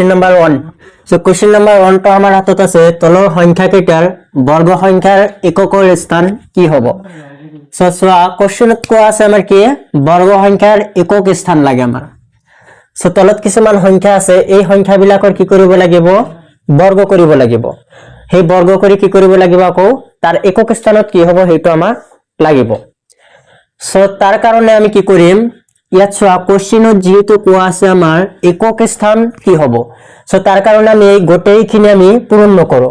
Question number 1 so question number 1 তো আমাৰ হাতত আছে তলৰ সংখ্যা কেইটাৰ বৰ্গ সংখ্যাৰ এককৰ স্থান কি হ'ব সো সোৱা কোশ্চেনত কোৱা আছে আমাৰ কি বৰ্গ সংখ্যাৰ একক স্থান লাগে আমাৰ সো তলত কিছুমান সংখ্যা আছে এই সংখ্যাবিলাকৰ কি কৰিব লাগিব বৰ্গ কৰিব লাগিব সেই বৰ্গ কৰি কি কৰিব লাগিব আকৌ তাৰ একক স্থানত কি হ'ব হেতু আমাৰ লাগিব সো তাৰ কাৰণে আমি কি কৰিম ইয়াত সোৱা কোশ্চেনত যেটো কোৱা আছে আমাৰ একক স্থান কি হ'ব সো তাৰ কাৰণে আমি এই গোটেইখিনি আমি পূৰণ নকৰো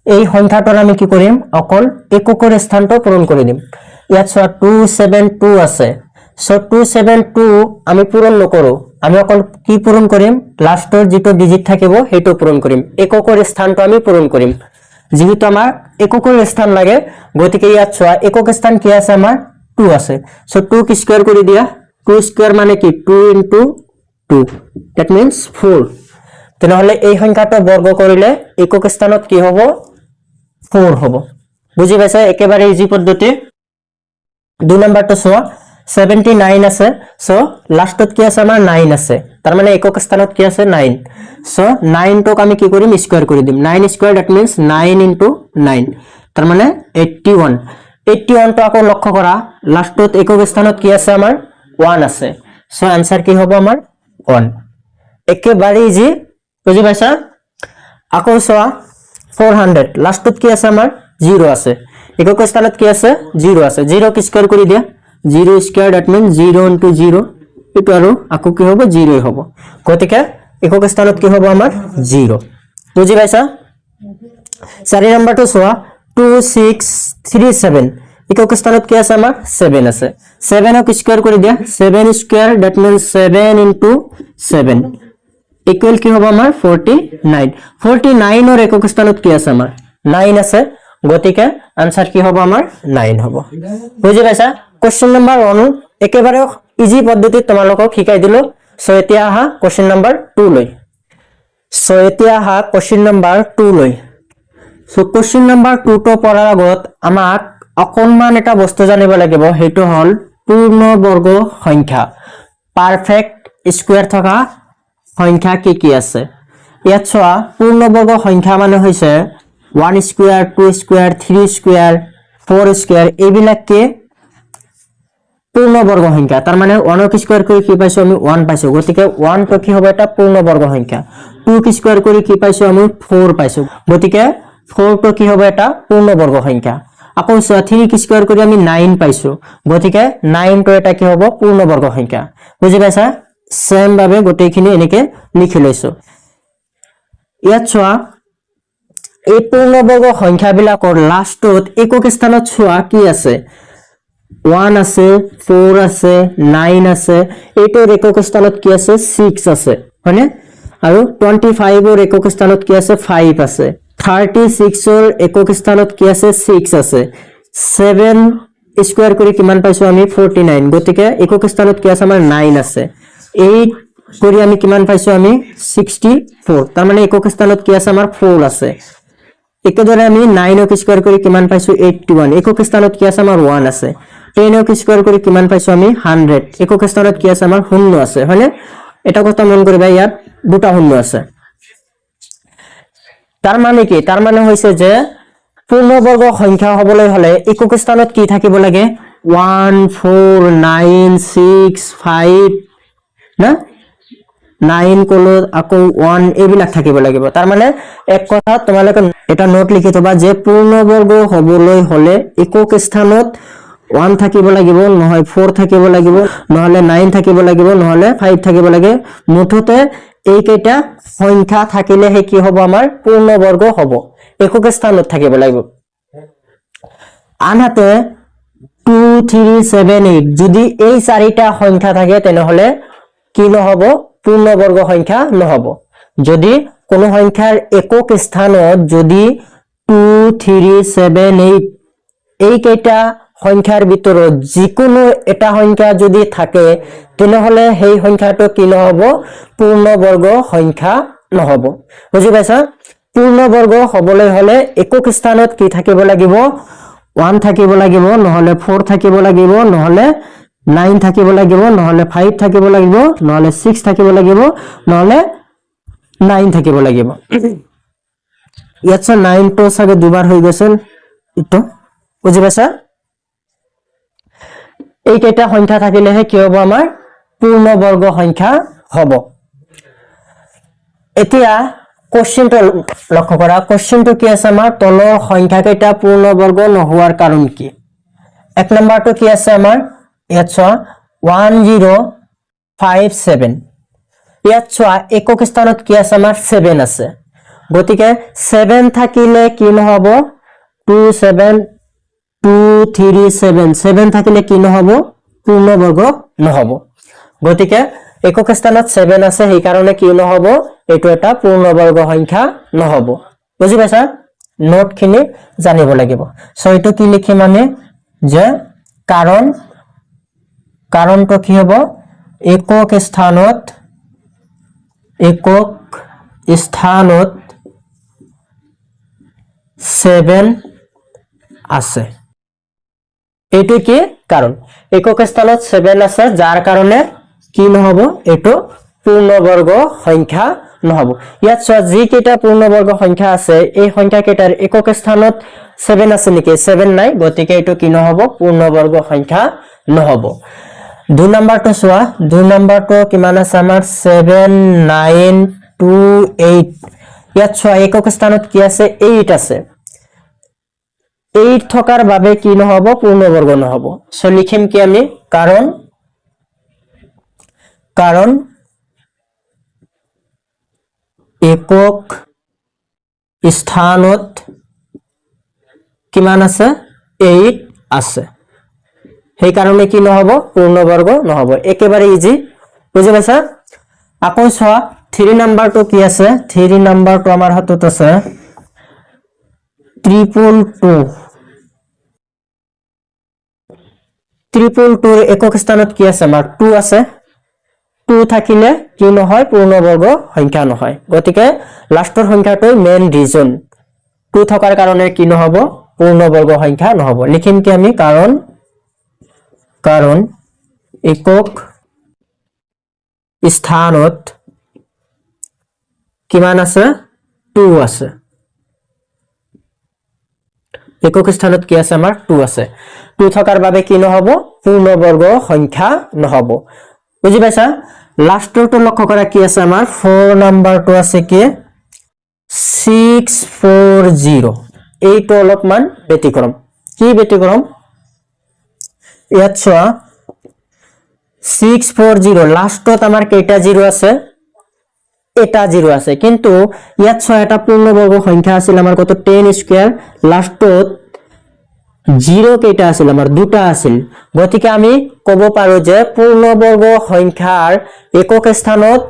এই সংখ্যাটোৰ আমি কি কৰিম অকল এককৰ স্থানটো পূৰণ কৰি দিম ইয়াত সোৱা 272 আছে সো 272 আমি পূৰণ নকৰো আমি অকল কি পূৰণ কৰিম লাষ্টৰ যেটো ডিজিট থাকিব হেতু পূৰণ কৰিম এককৰ স্থানটো আমি পূৰণ কৰিম যেহেতু আমাৰ এককৰ স্থান লাগে গতিকে ইয়াত সোৱা একক স্থান কি আছে আমাৰ 2 আছে সো 2 কি স্কয়াৰ কৰি দিয়া 2 স্কয়ার মানে কি 2 into 2 that means 4 তেনেহলে এই সংখ্যাটো বৰ্গ কৰিলে একক স্থানত কি হ'ব 4 হ'ব বুজি পাইছা একেবাৰে ইজি পদ্ধতি 2 নম্বৰটো সোৱা 79 আছে সো লাষ্টত কি আছে আমাৰ 9 আছে তাৰ মানে একক স্থানত কি আছে 9 সো 9 টক আমি কি কৰিম স্কয়াৰ কৰি দিম 9 স্কয়াৰ that means 9 into 9 তাৰ মানে 81 81 টো আকৌ লক্ষ্য কৰা লাষ্টত একক স্থানত কি আছে আমাৰ 1 আছে সো आंसर কি হ'ব আমাৰ 1 একেবাৰে ইজি বুজি পাইছা আকৌ সোৱা 400 লাষ্টত কি আছে আমাৰ 0 আছে একক স্থানত কি আছে 0 আছে 0 কি স্কয়ার কৰি দিয়া 0 স্কয়াৰ that means 0 into 0 এটো আৰু আকৌ কি হ'ব 0 হ'ব গতিকে একক স্থানত কি হ'ব আমাৰ 0 বুজি পাইছা 4 নম্বৰটো সোৱা 2637 একক স্থানত কি আছে আমাৰ 7 আছে 7 ক স্কয়াৰ কৰি দিয়া 7 square that means 7 into 7 equal কি হ'ব আমাৰ 49 49 অৰ একক স্থানত কি আছে আমাৰ 9 আছে গতিকে आंसर কি হ'ব আমাৰ 9 হ'ব বুজি পাইছা কোশ্চেন নাম্বাৰ 1 একেবাৰে ইজি পদ্ধতি তোমালোকক শিকাই দিলো সো এতিয়া আহা কোশ্চেন নাম্বাৰ 2 লৈ সো এতিয়া আহা কোশ্চেন নাম্বাৰ 2 লৈ সো কোশ্চেন নাম্বাৰ 2 টো পঢ়াৰ আগত আমাক অকনমান এটা বস্তু জানিব লাগিব হেতু হল পূৰ্ণবৰ্গ সংখ্যা পাৰফেক্ট স্কয়াৰ থকা সংখ্যা কি কি আছে ইয়াত সোৱা পূৰ্ণবৰ্গ সংখ্যা মানে হৈছে 1 স্কয়াৰ 2 স্কয়াৰ 3 স্কয়াৰ 4 স্কয়াৰ এইবিলাকে পূৰ্ণবৰ্গ সংখ্যা তাৰ মানে 1 কি স্কয়াৰ কৰি কি পাইছো আমি 1 পাইছো গতিকে 1 তো কি হ'ব এটা পূৰ্ণবৰ্গ সংখ্যা 2 কি স্কয়াৰ কৰি কি পাইছো আমি 4 পাইছো গতিকে 4 তো কি হ'ব এটা পূৰ্ণবৰ্গ সংখ্যা আকৌ 3 কি স্কয়াৰ কৰি আমি 9 পাইছো গতিকে 9 তো এটা কি হ'ব পূৰ্ণবৰ্গ সংখ্যা বুজি পাইছা সেম ভাবে গোটেইখিনি এনেকে লিখি লৈছো ইয়াত সোৱা এই পূৰ্ণবৰ্গ সংখ্যাবিলাকৰ লাষ্টত একক স্থানত সোৱা কি আছে 1 আছে 4 আছে 9 আছে এইটোৰ একক স্থানত কি আছে 6 আছে হয়নে আৰু 25 অৰ একক স্থানত কি আছে 5 আছে 36 অৰ একক স্থানত কি আছে 6 আছে 7 স্কয়াৰ কৰি কিমান পাইছো আমি 49 গতিকে একক স্থানত কি আছে আমাৰ 9 আছে 8 কৰি আমি কিমান পাইছো আমি 64 তাৰ মানে একক স্থানত কি আছে আমাৰ 4 আছে একেদৰে আমি 9 ক স্কয়াৰ কৰি কিমান পাইছো 81 একক স্থানত কি আছে আমাৰ 1 আছে 10 ক স্কয়াৰ কৰি কিমান পাইছো আমি 100 একক স্থানত কি আছে আমাৰ 0 আছে হয়নে এটা কথা মন কৰিবা ইয়াত দুটা 0 আছে তাৰ মানে কি তাৰ মানে হৈছে যে পূৰ্ণবৰ্গ সংখ্যা হ'বলৈ হলে একক স্থানত কি থাকিব লাগে 1 4 9 6 5 না 9 কলো আকৌ 1 এইবিলাক থাকিব লাগিব তাৰ মানে এক কথা তোমালোকে এটা নোট লিখি থবা যে পূৰ্ণবৰ্গ হ'বলৈ হলে একক স্থানত 1 থাকিব লাগিব নহয় 4 থাকিব লাগিব নহলে 9 থাকিব লাগিব নহলে 5 থাকিব লাগে মুঠতে এই কেইটা সংখ্যা থাকিলে হে কি হ'ব আমাৰ পূৰ্ণবৰ্গ হ'ব একক স্থানত থাকিব লাগিব আনহাতে 2 3 7 8 যদি এই চাৰিটা সংখ্যা থাকে তেনেহলে কি নহব পূৰ্ণবৰ্গ সংখ্যা নহব যদি কোনো সংখ্যাৰ একক স্থানত যদি 2 3 7 8 এই কেইটা সংখ্যাৰ ভিতৰত যিকোনো এটা সংখ্যা যদি থাকে তেনেহলে সেই সংখ্যাটো কি নহব পূৰ্ণবৰ্গ সংখ্যা নহব বুজি পাইছা পূৰ্ণবৰ্গ হ'বলৈ হলে একক স্থানত কি থাকিব লাগিব 1 থাকিব লাগিব নহলে 4 থাকিব লাগিব নহলে 9 থাকিব লাগিব নহলে 5 থাকিব লাগিব নহলে 6 থাকিব লাগিব নহলে 9 থাকিব লাগিব ইয়াত 9 টো সাগে দুবার হৈ গৈছে ইটো বুজি পাইছা এই কেইটা সংখ্যা থাকিলেহে কি হ'ব আমাৰ পূৰ্ণবৰ্গ সংখ্যা হ'ব এতিয়া কোশ্চেনটো লক্ষ্য কৰা কোশ্চেনটো কি আছে আমাৰ তলৰ সংখ্যা কেইটা পূৰ্ণবৰ্গ নহোৱাৰ কাৰণ কি এক নম্বৰটো কি আছে আমাৰ ইয়াত 1057 ইয়াত একক স্থানত কি আছে আমাৰ 7 আছে গতিকে 7 থাকিলে কি নহব 7 থাকিলে কি নহব পূৰ্ণবৰ্গ নহব গতিকে একক স্থানত 7 আছে সেই কাৰণে কি নহব এটো এটা পূৰ্ণবৰ্গ সংখ্যা নহব বুজি পাইছা নোট খিনি জানিব লাগিব সো এটো কি লিখিম আমি যে কাৰণটো কি হ'ব একক স্থানত 7 আছে এটো কি কাৰণ একক স্থানত 7 আছে যাৰ কাৰণে কি নহব এটো পূৰ্ণবৰ্গ সংখ্যা নহব ইয়াত যি কেইটা পূৰ্ণবৰ্গ সংখ্যা আছে এই সংখ্যা কেইটাৰ একক স্থানত 7 আছে নেকি 7 নাই গতিকে এটো কি নহব পূৰ্ণবৰ্গ সংখ্যা নহব দুই নম্বৰটো দুই নম্বৰটো কিমান আছে আমাৰ 7928 ইয়াত একক স্থানত কি আছে 8 আছে 8 থকাৰ বাবে কি নহব পূৰ্ণবৰ্গ নহব সো লিখিম কি আমি কাৰণ একক স্থানত কিমান আছে 8 আছে সেই কাৰণে কি নহব পূৰ্ণবৰ্গ নহব একেবাৰে ইজি বুজি পাইছা আকৌ 3 নম্বৰটো কি আছে 3 নম্বৰটো আমাৰ হাতত আছে 222 একক স্থানত কি আছে আমাৰ 2 আছে 2 থাকিলে কি নহয় পূৰ্ণবৰ্গ সংখ্যা নহয় গতিকে লাষ্টৰ সংখ্যাটো মেইন ৰিজন 2 থকাৰ কাৰণে কি নহব পূৰ্ণবৰ্গ সংখ্যা নহব লিখিম কি আমি কাৰণ একক স্থানত কিমান আছে 2 আছে একক স্থানত কি আছে আমাৰ 2 আছে 2 থকাৰ বাবে কি নহব পূৰ্ণবৰ্গ সংখ্যা নহব বুজি পাইছা লাষ্টৰটো লক্ষ্য কৰা কি আছে আমাৰ 4 নম্বৰটো আছে কি 640 এইটো অলপমান ব্যতিক্ৰম কি ব্যতিক্ৰম ইয়াত 640 লাষ্টত আমাৰ কেইটা 0 আছে এটা 0 আছে কিন্তু ইয়াত এটা পূৰ্ণবৰ্গ সংখ্যা আছিল আমাৰ কত 10 স্কয়াৰ লাষ্টত 0 কেইটা আছিল আমাৰ দুটা আছিল গতিকে আমি কব পাৰো যে পূৰ্ণবৰ্গ সংখ্যাৰ একক স্থানত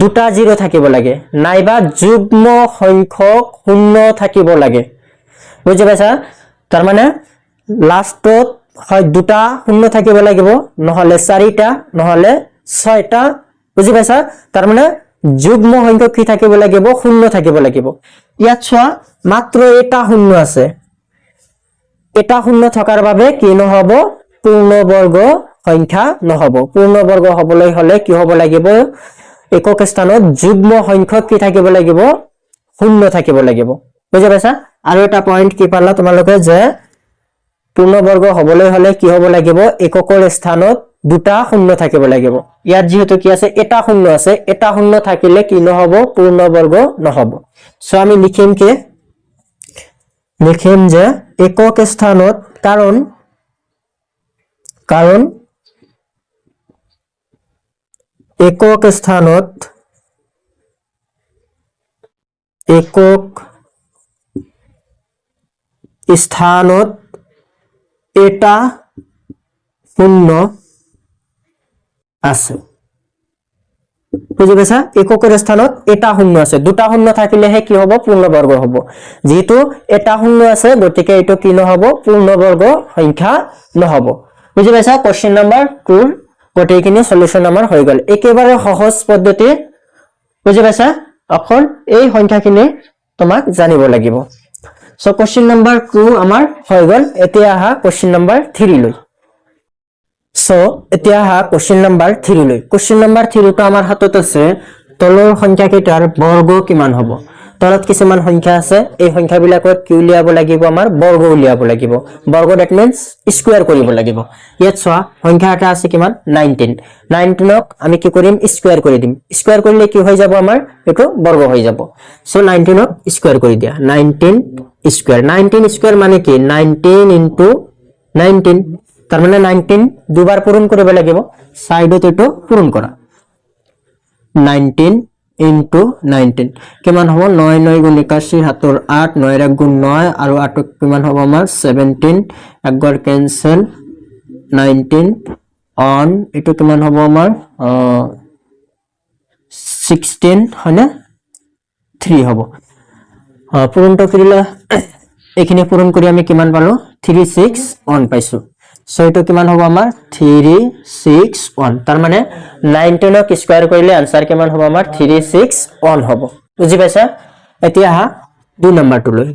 দুটা 0 থাকিব লাগে নাইবা যুগ্ম সংখ্যক শূন্য থাকিব লাগে বুজি পাইছা তাৰ মানে লাষ্টত হয় দুটা শূন্য থাকিব লাগিব নহলে 4টা নহলে 6টা বুজি পাইছা তাৰ মানে যুগ্ম সংখ্যক কি থাকিব লাগিব শূন্য থাকিব লাগিব ইয়াত মাত্ৰ এটা শূন্য আছে এটা শূন্য থকাৰ বাবে কি নহব পূৰ্ণবৰ্গ সংখ্যা নহব পূৰ্ণবৰ্গ হবলৈ হলে কি হ'ব লাগিব একক স্থানত যুগ্ম সংখ্যক কি থাকিব লাগিব শূন্য থাকিব লাগিব বুজি পাইছা আৰু এটা পয়েন্ট কি পালা তোমালোকে যে পূৰ্ণবৰ্গ হবলৈ হলে কি হ'ব লাগিব এককৰ স্থানত দুটা শূন্য থাকিব লাগিব ইয়াত যেহেতু কি আছে এটা শূন্য আছে এটা শূন্য থাকিলে কি নহব পূৰ্ণবৰ্গ নহব সো আমি লিখিম যে একক স্থানত কাৰণ একক স্থানত এটা শূন্য আছে বুজি পাইছা এককৰ স্থানত এটা শূন্য আছে দুটা শূন্য থাকিলেহে কি হ'ব পূৰ্ণবৰ্গ হ'ব যেহেতু এটা শূন্য আছে গতিকে এটো কি নহব পূৰ্ণবৰ্গ সংখ্যা নহব বুজি পাইছা কোশ্চেন নম্বৰ 2 গোটেইখিনি সলিউশন আমাৰ হৈ গল একেবাৰে সহজ পদ্ধতি বুজি পাইছা অকল এই সংখ্যাখিনি তোমাক জানিব লাগিব সো কোশ্চেন নম্বৰ 2 আমাৰ হৈ গল এতিয়া আহা কোশ্চেন নম্বৰ 3 লৈ সো এতিয়া আহা কোশ্চেন নম্বৰ 3 লৈ কোশ্চেন নম্বৰ 3 টো আমাৰ হাতত আছে তলৰ সংখ্যা কেইটাৰ বৰ্গ কিমান হ'ব তলত কিছুমান সংখ্যা আছে এই সংখ্যাবিলাকত কি উলিয়াব লাগিব আমাৰ বৰ্গ উলিয়াব লাগিব বৰ্গ দ্যাট মিন্স স্কয়াৰ কৰিব লাগিব ইয়াত চোৱা সংখ্যা এটা আছে কিমান 19 19ক আমি কি কৰিম স্কয়াৰ কৰি দিম স্কয়াৰ কৰিলে কি হৈ যাব আমাৰ এটো বৰ্গ হৈ যাব সো 19ক স্কয়াৰ কৰি দিয়া 19 স্কয়াৰ মানে কি 19 into 19 তাৰ মানে 19 দুবাৰ পূৰণ কৰিব লাগিব সাইডত এটো পূৰণ কৰা 19 into 19 কিমান হ'ব 9 9 গুণ 81 হাতৰ 8 9 ৰ গুণ 9 আৰু 8 কিমান হ'ব আমাৰ 17 একবাৰ ক্যান্সেল 19 অন এটো কিমান হ'ব আমাৰ 16 হয়নে 3 হ'ব পূৰণটো কৰিলে এখানে পূৰণ কৰি আমি কিমান পালো 361 পাইছো সো এটো কিমান হ'ব আমাৰ 361 তাৰ মানে 19ক স্কয়াৰ কৰিলে आंसर কিমান হ'ব আমাৰ 361 হ'ব বুজি পাইছা এতিয়া হা 2 নম্বৰটো লৈ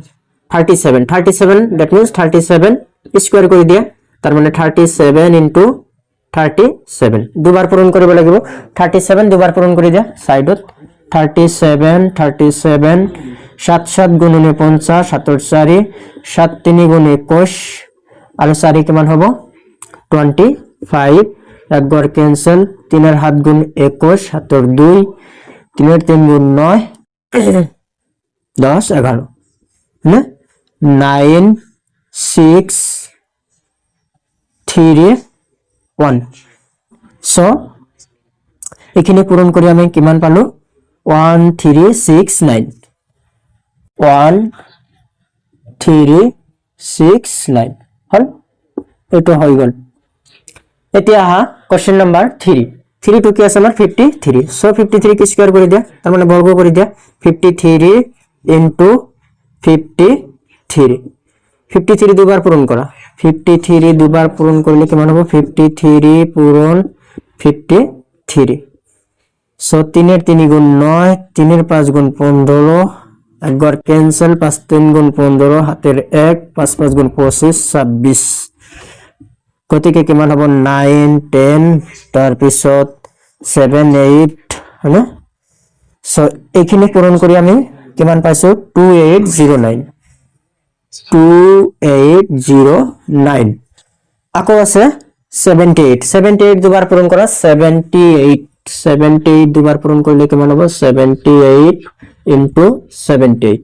37 37 that means 37 স্কয়াৰ কৰি দিয়া তাৰ মানে 37 into 37 দুবাৰ পূৰণ কৰিব লাগিব 37 দুবাৰ পূৰণ কৰি দিয়া সাইডত 37 37 7 7 গুণ 49 7 4 7 3 গুণ 21 আৰু 4 কিমান হ'ব 25 একবার ক্যান্সেল 3 এর হাত গুণ 21 7 এর 2 3 এর 3 গুণ 9 10 11 না 9 6 3 1 সো এখানে পূরণ কৰি আমি কিমান পালো 1369 1369 হল এটো হৈ গল এতিয়া হা কোশ্চেন নাম্বার 3 3 টু কি আছে আমাৰ 53 সো 53 কি স্কয়াৰ কৰি দিয়া তাৰ মানে বৰ্গ কৰি দিয়া 53 into 53 53 দুবার পূরণ করা 53 দুবার পূরণ করলে কিমান হ'ব 53 পূরণ 53 সো 3 এর 3 গুণ 9 3 এর 5 গুণ 15 একবার ক্যান্সেল 5 3 গুণ 15 হাতের 1 5 5 গুণ 25 26 গতিকে কিমান হ'ব 9 10 তার পিছত 7 8 হয়নে সো এইখিনি পূরণ কৰি আমি কিমান পাইছো 2809 2809 আকৌ আছে 78 দুবাৰ পূৰণ কৰা 78 দুবার পূরণ করলে কিমান হ'ব 78 into 78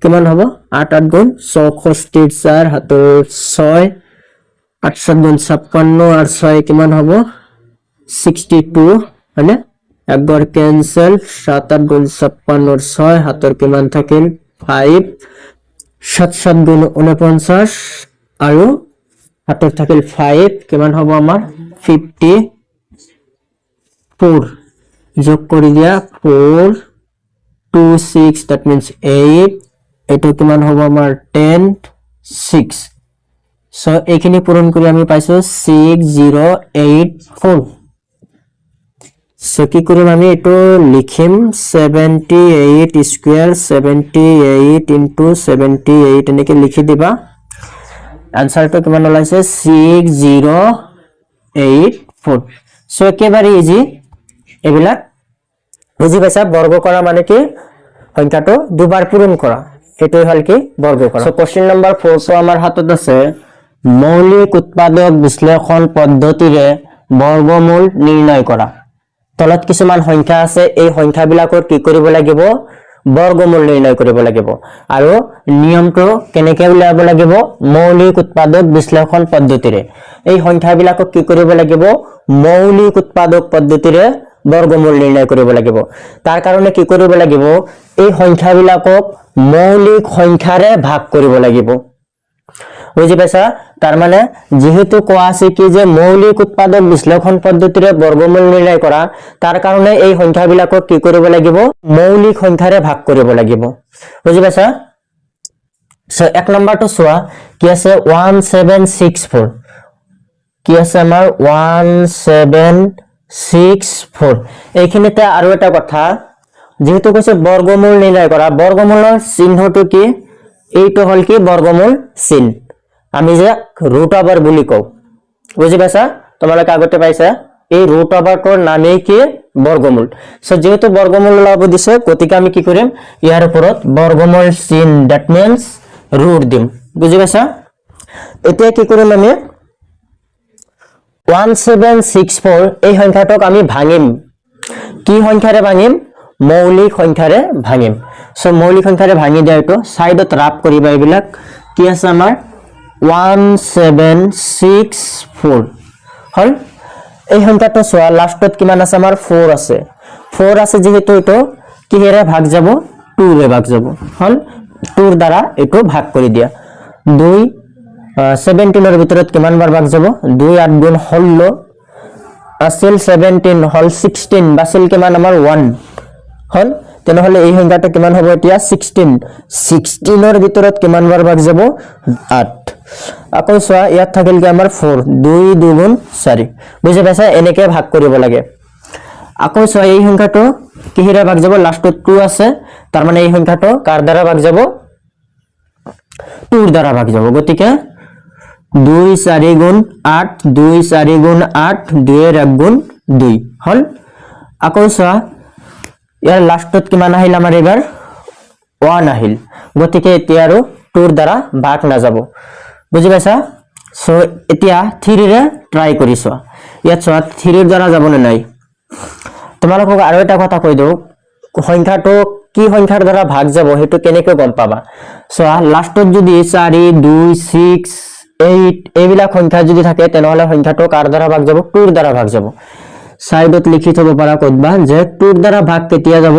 কিমান হ'ব 8 8 গুণ 64 4 হাতৰ 6 8 7 গুণ 56 আর 6 কিমান হ'ব 62 হয়নে একবার ক্যান্সেল 7 8 গুণ 56 আর 6 হাতৰ কিমান থাকিল 5 7 7 গুণ 49 আৰু হাতৰ থাকিল 5 কিমান হ'ব আমাৰ 54 যোগ কৰি দিয়া 4 2 6 that means 8 এটো কিমান হ'ব আমাৰ 10 6 সো এইখিনি পূৰণ কৰি আমি পাইছো 6084 সো কি কৰিম আমি এটো লিখিম 78 স্কয়ার 78 into 78 এনেকে লিখি দিবা আনসারটো কিমান ওলাইছে 6084 সো একেবাৰে ইজি এবিলাক বুজি পাইছা বর্গ করা মানে কি সংখ্যাটো দুবার পূরণ করা এটাই হল কি বর্গ করা সো কোশ্চেন নাম্বার 4 তো আমার হাতত আছে মৌলিক উৎপাদক বিশ্লেষণ পদ্ধতিৰে বৰ্গমূল নিৰ্ণয় কৰা তলত কিছুমান সংখ্যা আছে এই সংখ্যাবিলাকৰ কি কৰিব লাগিব বৰ্গমূল নিৰ্ণয় কৰিব লাগিব আৰু নিয়মটো কেনেকৈ উলিয়াব লাগিব মৌলিক উৎপাদক বিশ্লেষণ পদ্ধতিৰে এই সংখ্যাবিলাকক কি কৰিব লাগিব মৌলিক উৎপাদক পদ্ধতিৰে বৰ্গমূল নিৰ্ণয় কৰিব লাগিব তাৰ কাৰণে কি কৰিব লাগিব এই সংখ্যাবিলাকক মৌলিক সংখ্যাৰে ভাগ কৰিব লাগিব বুজি পাইছা তাৰ মানে যেহেতু কোৱা আছে কি যে মৌলিক উৎপাদক বিশ্লেষণ পদ্ধতিৰে বৰ্গমূল নিৰ্ণয় কৰা তাৰ কাৰণে এই সংখ্যাবিলাকক কি কৰিব লাগিব মৌলিক সংখ্যাৰে ভাগ কৰিব লাগিব বুজি পাইছা সো এক নম্বৰটো চোৱা কি আছে 1764 কি আছে আমাৰ 1764 এইখিনিতে আৰু এটা কথা যেহেতু কৈছে বৰ্গমূল নিৰ্ণয় কৰা বৰ্গমূলৰ চিহ্নটো কি এইটো হল কি বৰ্গমূল চিহ্ন আমি যে √ওভাৰ বুলি কও বুজি পাইছা তোমালোকে আগতে পাইছা এই ৰুট ওভাৰটোৰ নামেই কি বৰ্গমূল সো যেহেতু বৰ্গমূল ওলাব দিছে গতিকে আমি কি কৰিম ইয়াৰ ওপৰত বৰ্গমূল চিন দ্যাট মিন্স ৰুট দিম বুজি পাইছা এতিয়া কি কৰিম আমি 1764 এই সংখ্যাটোক আমি ভাঙিম কি সংখ্যাৰে ভাঙিম মৌলিক সংখ্যাৰে ভাঙিম সো মৌলিক সংখ্যাৰে ভাঙি দিয়া এটো সাইডত ৰাপ কৰিবা এইবিলাক কি আছে আমাৰ 1764 হল এই সংখ্যাটো সোয়া লাস্টত কিমান আছে আমাৰ 4 আছে 4 আছে যেহেতু এটো কিহেৰে ভাগ যাব 2 ৰে ভাগ যাব হল 2 ৰ দ্বাৰা এটো ভাগ কৰি দিয়া 2 17 ৰ ভিতৰত কিমান বাৰ ভাগ যাব 2 8 গুণ 16 আছিল 17 হল 16 বাছিল কিমান আমাৰ 1 হল তেনেহলে এই সংখ্যাটো কিমান হ'ব এতিয়া 16 16 ৰ ভিতৰত কিমান বাৰ ভাগ যাব 8 আকৌ সোয়া ইয়াত থাকিল কি আমাৰ 4 2 2 গুণ 4 বুজি পাইছা এনেকে ভাগ কৰিব লাগে আকৌ সোয়া এই সংখ্যাটো কিহেৰে ভাগ যাব লাষ্টত 2 আছে তাৰ মানে এই সংখ্যাটো কাৰ দ্বাৰা ভাগ যাব 2 ৰ দ্বাৰা ভাগ যাব গতিকে 2 4 গুণ 8 2 4 গুণ 8 2 এর 1 গুণ 2 হল আকৌ সোয়া ইয়াৰ লাষ্টত কিমান আহিল আমাৰ এবাৰ 1 আহিল গতিকে এতিয়া আৰু 2 ৰ দ্বাৰা ভাগ না যাব বুজি পাইছা সো এতিয়া 3 ৰে ট্ৰাই কৰিছো ইয়াত সোয়া 3 ৰ দ্বাৰা যাব নাই তোমালোকক আৰু এটা কথা কৈ দিও সংখ্যাটো কি সংখ্যাৰ দ্বাৰা ভাগ যাব হেতু কেনেকৈ গম পাবা সোয়া লাষ্টত যদি 4 2 6 8 এইবিলাক সংখ্যা যদি থাকে তেনেহলে সংখ্যাটো কাৰ দ্বাৰা ভাগ যাব 2 ৰ দ্বাৰা ভাগ যাব সাইডত লিখি থব পাৰা কতবা যে 2 ৰ দ্বাৰা ভাগ কেতিয়া যাব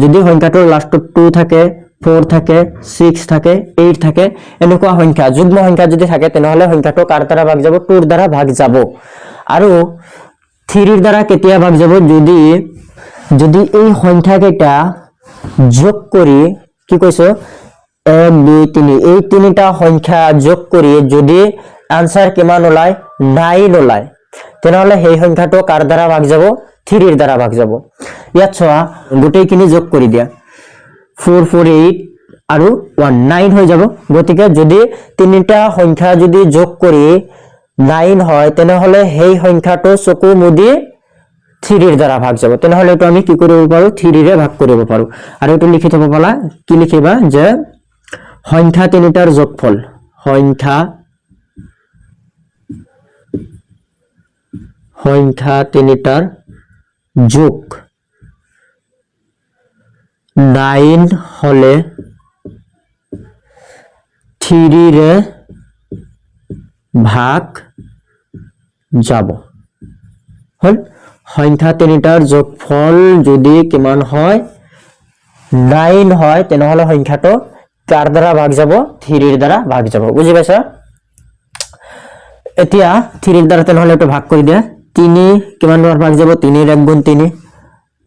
যদি সংখ্যাটোৰ লাষ্টত 2 থাকে 4 থাকে 6 থাকে 8 থাকে এনেকুৱা সংখ্যা যুগ্ম সংখ্যা যদি থাকে তেনেহলে সংখ্যাটো কাৰ দ্বাৰা ভাগ যাব 2 ৰ দ্বাৰা ভাগ যাব আৰু 3 ৰ দ্বাৰা কেতিয়া ভাগ যাব যদি এই সংখ্যা কেইটা যোগ কৰি কি কৈছো 1 2 3 এই তিনিটা সংখ্যা যোগ কৰি যদি आंसर কিমান ওলায় 9 ওলায় তেনেহলে সেই সংখ্যাটো কাৰ দ্বাৰা ভাগ যাব 3 ৰ দ্বাৰা ভাগ যাব ইয়াত সোয়া গোটেইখিনি যোগ কৰি দিয়া 4 4 8 আৰু 1 9 হৈ যাব গতিকে যদি তিনিটা সংখ্যা যদি যোগ কৰি 9 হয় তেনেহলে সেই সংখ্যাটো চকু মুদি 3 ৰ দ্বাৰা ভাগ যাব তেনেহলে এটো আমি কি কৰিব পাৰো 3 ৰে ভাগ কৰিব পাৰো আৰু এটো লিখি থব পালা কি লিখিবা যে সংখ্যা তিনিটাৰ যোগফল সংখ্যা তিনিটাৰ যোগ 9 হলে 3 ৰে ভাগ যাব হল সংখ্যা তিনিটাৰ যোগফল যদি কিমান হয় 9 হয় তেনেহলে সংখ্যাটো কাৰ দ্বাৰা ভাগ যাব 3 ৰ দ্বাৰা ভাগ যাব বুজি পাইছা এতিয়া 3 ৰ দ্বাৰা তেনেহলে এটো ভাগ কৰি দিয়া 3 কিমান বাৰ ভাগ যাব 3 ৰ 1 গুণ 3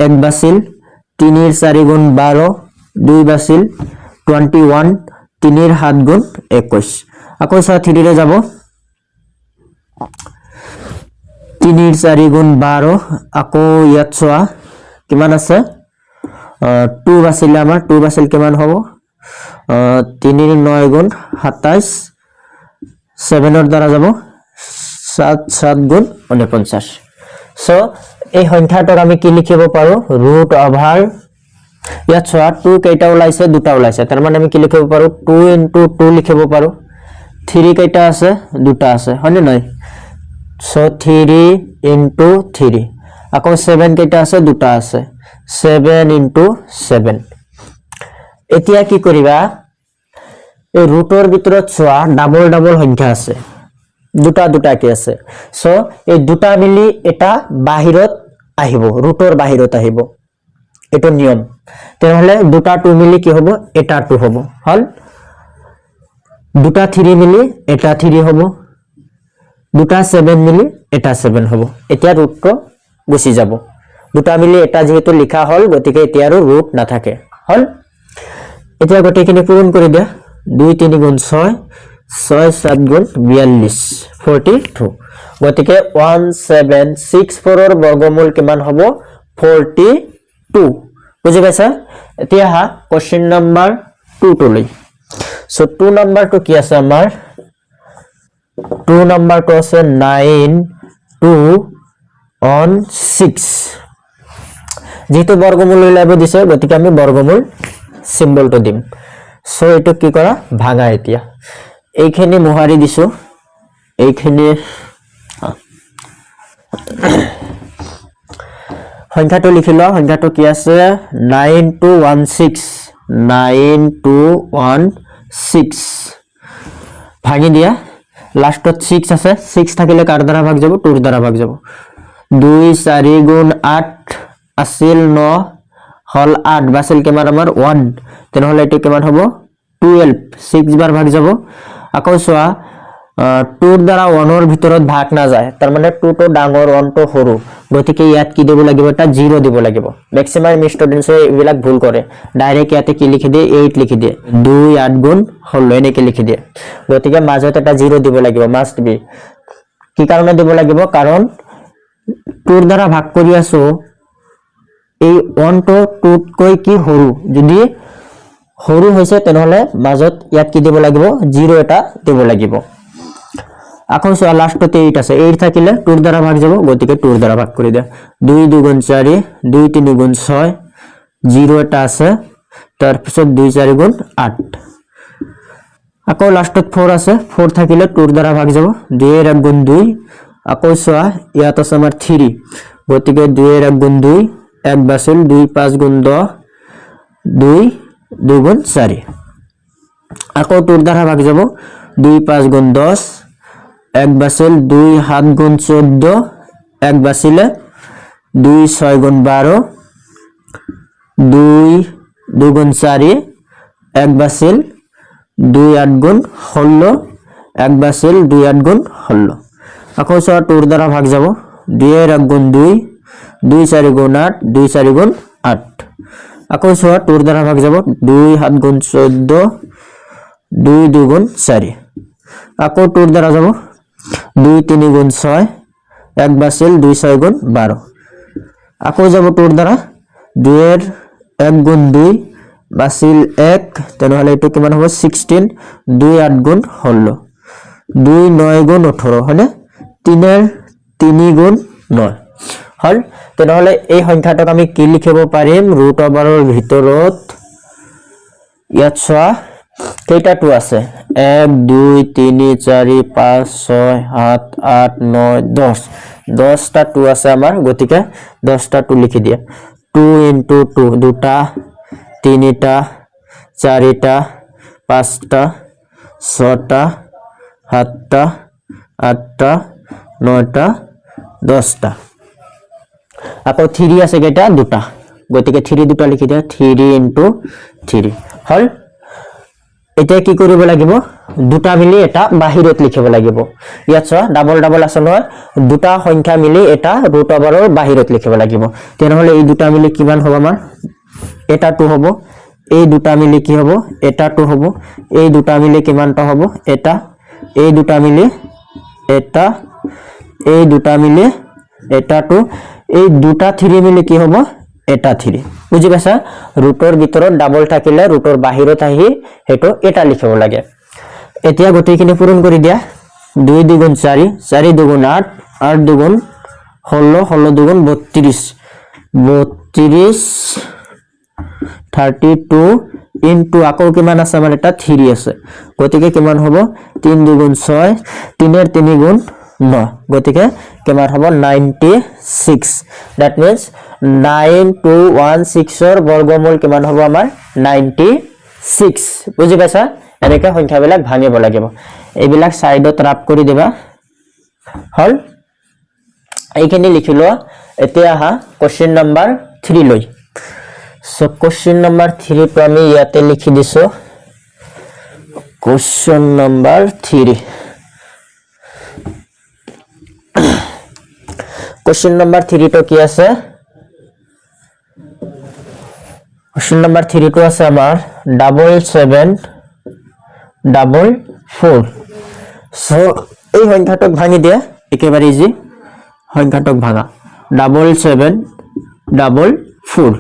1 বাছিল 3 ৰ 4 গুণ 12 2 বাছিল 21 3 ৰ 7 গুণ 21 আকৌ 3 ৰে যাব 3 ৰ 4 গুণ 12 আকৌ ইয়াত সোয়া কিমান আছে 2 বাছিল আমাৰ 2 বাছিল কিমান হ'ব 3 ৰ 9 গুণ 27 7 ৰ দ্বাৰা যাব 7 7 গুণ 49 সো এই সংখ্যাটোক আমি কি লিখিব পাৰো ৰুট ওভাৰ ইয়াত সোয়া 2 কেইটা ওলাইছে দুটা ওলাইছে তাৰ মানে আমি কি লিখিব পাৰো 2 * 2 লিখিব পাৰো 3 কেইটা আছে দুটা আছে হয়নে নাই সো 3 * 3 আকৌ 7 কেইটা আছে দুটা আছে 7 * 7 এতিয়া কি কৰিবা এই ৰুটৰ ভিতৰত সোয়া ডাবল ডাবল সংখ্যা আছে দুটা দুটা কি আছে সো এই দুটা মিলি এটা বাহিৰত আহিব ৰুটৰ বাহিৰত আহিব এটো নিয়ম তেনেহলে দুটা 2 মিলি কি হ'ব এটা 2 হ'ব হল দুটা 3 মিলি এটা 3 হ'ব দুটা 7 মিলি এটা 7 হ'ব এতিয়া ৰুটটো গুছি যাব দুটা মিলি এটা যেহেতু লিখা হল গতিকে এতিয়া আৰু ৰুট নাথাকে হল এতিয়া গোটেইখিনি পূৰণ কৰি দিয়া 2 3 গুণ 6 6 7 গুণ 42 42 গতিকে 1764 ৰ বৰ্গমূল কিমান হ'ব 42 বুজি পাইছা এতিয়া হা কোশ্চেন নাম্বাৰ 2 to লৈ সো 2 নাম্বাৰটো কি আছে আমাৰ 2 নাম্বাৰটো আছে 9 2 অন 6 যেহেতু বর্গমূল উলিয়াব দিছে গতিকে আমি বর্গমূল সিম্বলটো দিম সো এটো কি কৰা ভাঙা এতিয়া এইখিনি মোহাৰি দিছো এইখিনি সংখ্যাটো লিখি লও সংখ্যাটো কি আছে 9216 ভাঙি দিয়া লাস্টত 6 আছে 6 থাকিলে কার দ্বারা ভাগ যাব 2 দ্বারা ভাগ যাব 2 4 গুণ 8 আছিল 9 হল 8 বাছিল কিমান আমাৰ 1 তেনেহলে এটো কিমান হ'ব 12 6 বাৰ ভাগ যাব আকৌ সোয়া 2 দ্বাৰা 1 ৰ ভিতৰত ভাগ না যায় তাৰ মানে 2 তো ডাঙৰ 1 তো সৰু গতিকে ইয়াত কি দিব লাগিব এটা 0 দিব লাগিব ম্যাক্সিমাম স্টুডেন্টসে এইবিলাক ভুল কৰে ডাইৰেক্ট ইয়াতে কি লিখি দিয়ে 8 লিখি দিয়ে 2 8 গুণ হল এনেকে লিখি দিয়ে গতিকে মাজত এটা 0 দিব লাগিব মাস্ট বি কি কাৰণে দিব লাগিব কাৰণ 2 দ্বাৰা ভাগ কৰি আছো এই 1 তো 2 কৈ কি সৰু যদি সৰু হৈছে তেনেহলে মাজত ইয়াত কি দিব লাগিব 0 এটা দিব লাগিব আকৌ সোয়া লাস্টতে 8 আছে 8 থাকিলে 2 দ্বাৰা ভাগ যাব গতিকে 2 দ্বাৰা ভাগ কৰি দিয়া 2 2 গুণ 4 2 3 গুণ 6 0 এটা আছে তাৰ পিছত 2 4 গুণ 8 আকৌ লাস্টত 4 আছে 4 থাকিলে 2 দ্বাৰা ভাগ যাব 2 এৰ 1 গুণ 2 আকৌ সোয়া ইয়াত আছে আমাৰ 3 গতিকে 2 এর 1 গুণ 2 1 বাছিল 2 5 গুণ 10 2 2 গুণ 4 আকৌ 2 দ্বাৰা ভাগ যাব 2 5 গুণ 10 এক বাছিল 2 7 গুণ 14 এক বাছিলে 2 6 গুণ 12 2 2 গুণ 4 এক বাছিল 2 8 গুণ 16 এক বাছিল 2 8 গুণ 16 আকৌ সোয়া 2 দ্বারা ভাগ যাব 2 এর 1 গুণ 2 2 4 গুণ 8 2 4 গুণ 8 আকৌ সোয়া 2 দ্বারা ভাগ যাব 2 7 গুণ 14 2 2 গুণ 4 আকৌ 2 দ্বারা যাব 2 3 গুণ 6 এক বাছিল 2 6 গুণ 12 আকৌ যাব 2 দ্বারা 2 এর 1 গুণ 2 বাছিল 1 তেনেহলে এটো কিমান হ'ব 16 2 8 গুণ 16 2 9 গুণ 18 হলে 3 এর 3 গুণ 9 হল তেনেহলে এই সংখ্যাটোক আমি কি লিখিব পাৰিম ৰুট ওভাৰৰ ভিতৰত ইয়াত সোয়া কেইটা 2 আছে 1 2 3 4 5 6 7 8 9 10 10টা 2 আছে আমাৰ গতিকে 10টা 2 লিখি দিয়া 2 into 2 দুটা তিনিটা চাৰিটা পাঁচটা ছটা সাতটা আঠটা নয়টা 10টা আকৌ 3 আছে কেইটা দুটা গতিকে 3 দুটা লিখি দিয়া 3 into 3 হল এতিয়া কি কৰিব লাগিব দুটা মিলি এটা বাহিৰত লিখিব লাগিব ইয়াত সোয়া ডাবল ডাবল আছে নহয় দুটা সংখ্যা মিলি এটা ৰুট ওভাৰৰ বাহিৰত লিখিব লাগিব তেনেহলে এই দুটা মিলি কিমান হ'ব আমাৰ এটা 2 হ'ব এই দুটা মিলি কি হ'ব এটা 2 হ'ব এই দুটা মিলি কিমানটা হ'ব এটা এই দুটা মিলি এটা এই দুটা মিলি এটা 2 এই দুটা 3 মিলি কি হ'ব এটা 3 বুজি পাইছা ৰুটৰ ভিতৰত ডাবল থাকিলে ৰুটৰ বাহিৰত আহি হেটো এটা লিখিব লাগে এতিয়া গটেইখিনি পূৰণ কৰি দিয়া 2 2 গুণ 4 4 2 গুণ 8 8 2 গুণ 16 16 2 গুণ 32 32 32 into আকৌ কিমান আছে আমাৰ এটা 3 আছে গতিকে কিমান হ'ব 3 2 গুণ 6 3 এর 3 গুণ 9 গতিকে কিমান হ'ব 96 that means 9216 ৰ বৰ্গমূল কিমান হ'ব আমাৰ 96 বুজি পাইছা এনেকৈ সংখ্যাবিলাক ভাঙিব লাগিব এইবিলাক সাইডত ৰাপ কৰি দিবা হল এইখিনি লিখি লোৱা এতিয়া আহা কোশ্চেন নম্বৰ 3 লৈ সো কোশ্চেন নম্বৰ 3 টো আমি ইয়াতে লিখি দিছো কোশ্চেন নম্বৰ 3 কোশ্চেন নম্বৰ 3 টো কি আছে কোশ্চেন নম্বৰ 3 টো আছে আমাৰ 7744 সো এই সংখ্যাটোক ভাঙি দিয়া একেবাৰে ইজি সংখ্যাটোক ভাঙা 7744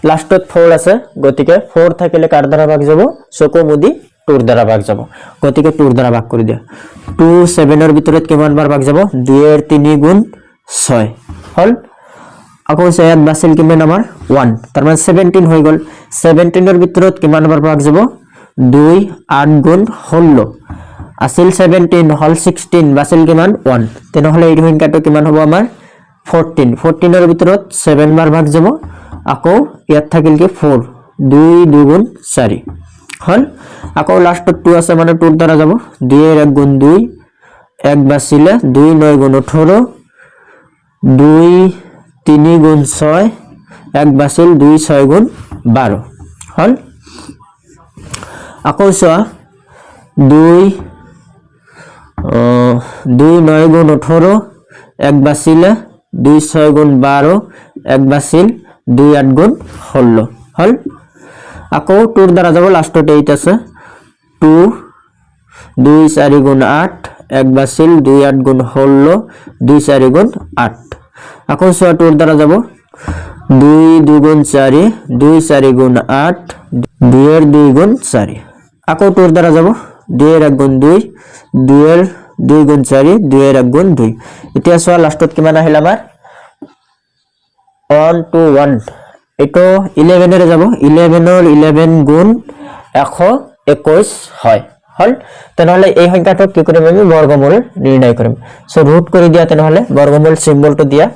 লাস্টত 4 আছে গতিকে 4 থাকিলে কার দ্বারা ভাগ যাব চকু মুদি 2 দ্বারা ভাগ যাব গতিকে 2 দ্বারা ভাগ কৰি দিয়া 2 7 এৰ ভিতৰত কিমান বাৰ ভাগ যাব 2 এৰ 3 গুণ 6 হল আকৌ ইয়াত বাছিল কিমান আমাৰ 1 তাৰ মানে 17 হৈ গল 17 এৰ ভিতৰত কিমান বাৰ ভাগ যাব 2 8 গুণ 16 আছিল 17 হল 16 বাছিল কিমান 1 তেনেহলে এই সংখ্যাটো কিমান হ'ব আমাৰ 14 14 এৰ ভিতৰত 7 বাৰ ভাগ যাব আকৌ ইয়াত থাকিল কি 4 2 2 গুণ 4 হল আকৌ লাস্টত 2 আছে মানে 2 দ্বাৰা যাব 2 এর 1 গুণ 2 1 বাছিলে 2 9 গুণ 18 2 3 গুণ 6 1 বাছিল 2 6 গুণ 12 হল আকৌ চোৱা 2 9 গুণ 18 1 বাছিলে 2 6 গুণ 12 1 বাছিল 2 8 গুণ 16 হল আকৌ 2 দ্বাৰা যাব লাস্টত 8 আছে 2 2 4 গুণ 8 1 বাছিল 2 8 গুণ 16 2 4 গুণ 8 আকৌ চোৱা 2 দ্বাৰা যাব 2 2 গুণ 4 2 4 গুণ 8 2 এর 2 গুণ 4 আকৌ 2 দ্বারা যাব 2 এর 1 গুণ 2 2 এর 2 গুণ 4 2 এর 1 গুণ 2 এতিয়া সোয়া লাস্টত কিমান আহিল আমাৰ 1 2 1 এটো 11 এৰ যাব 11 এৰ 11 গুণ 121 হয় হল তেনেহলে এই সংখ্যাটো কি কৰিম আমি বৰ্গমূল নিৰ্ণয় কৰিম সো ৰুট কৰি দিয়া তেনেহলে বৰ্গমূল সিম্বলটো দিয়া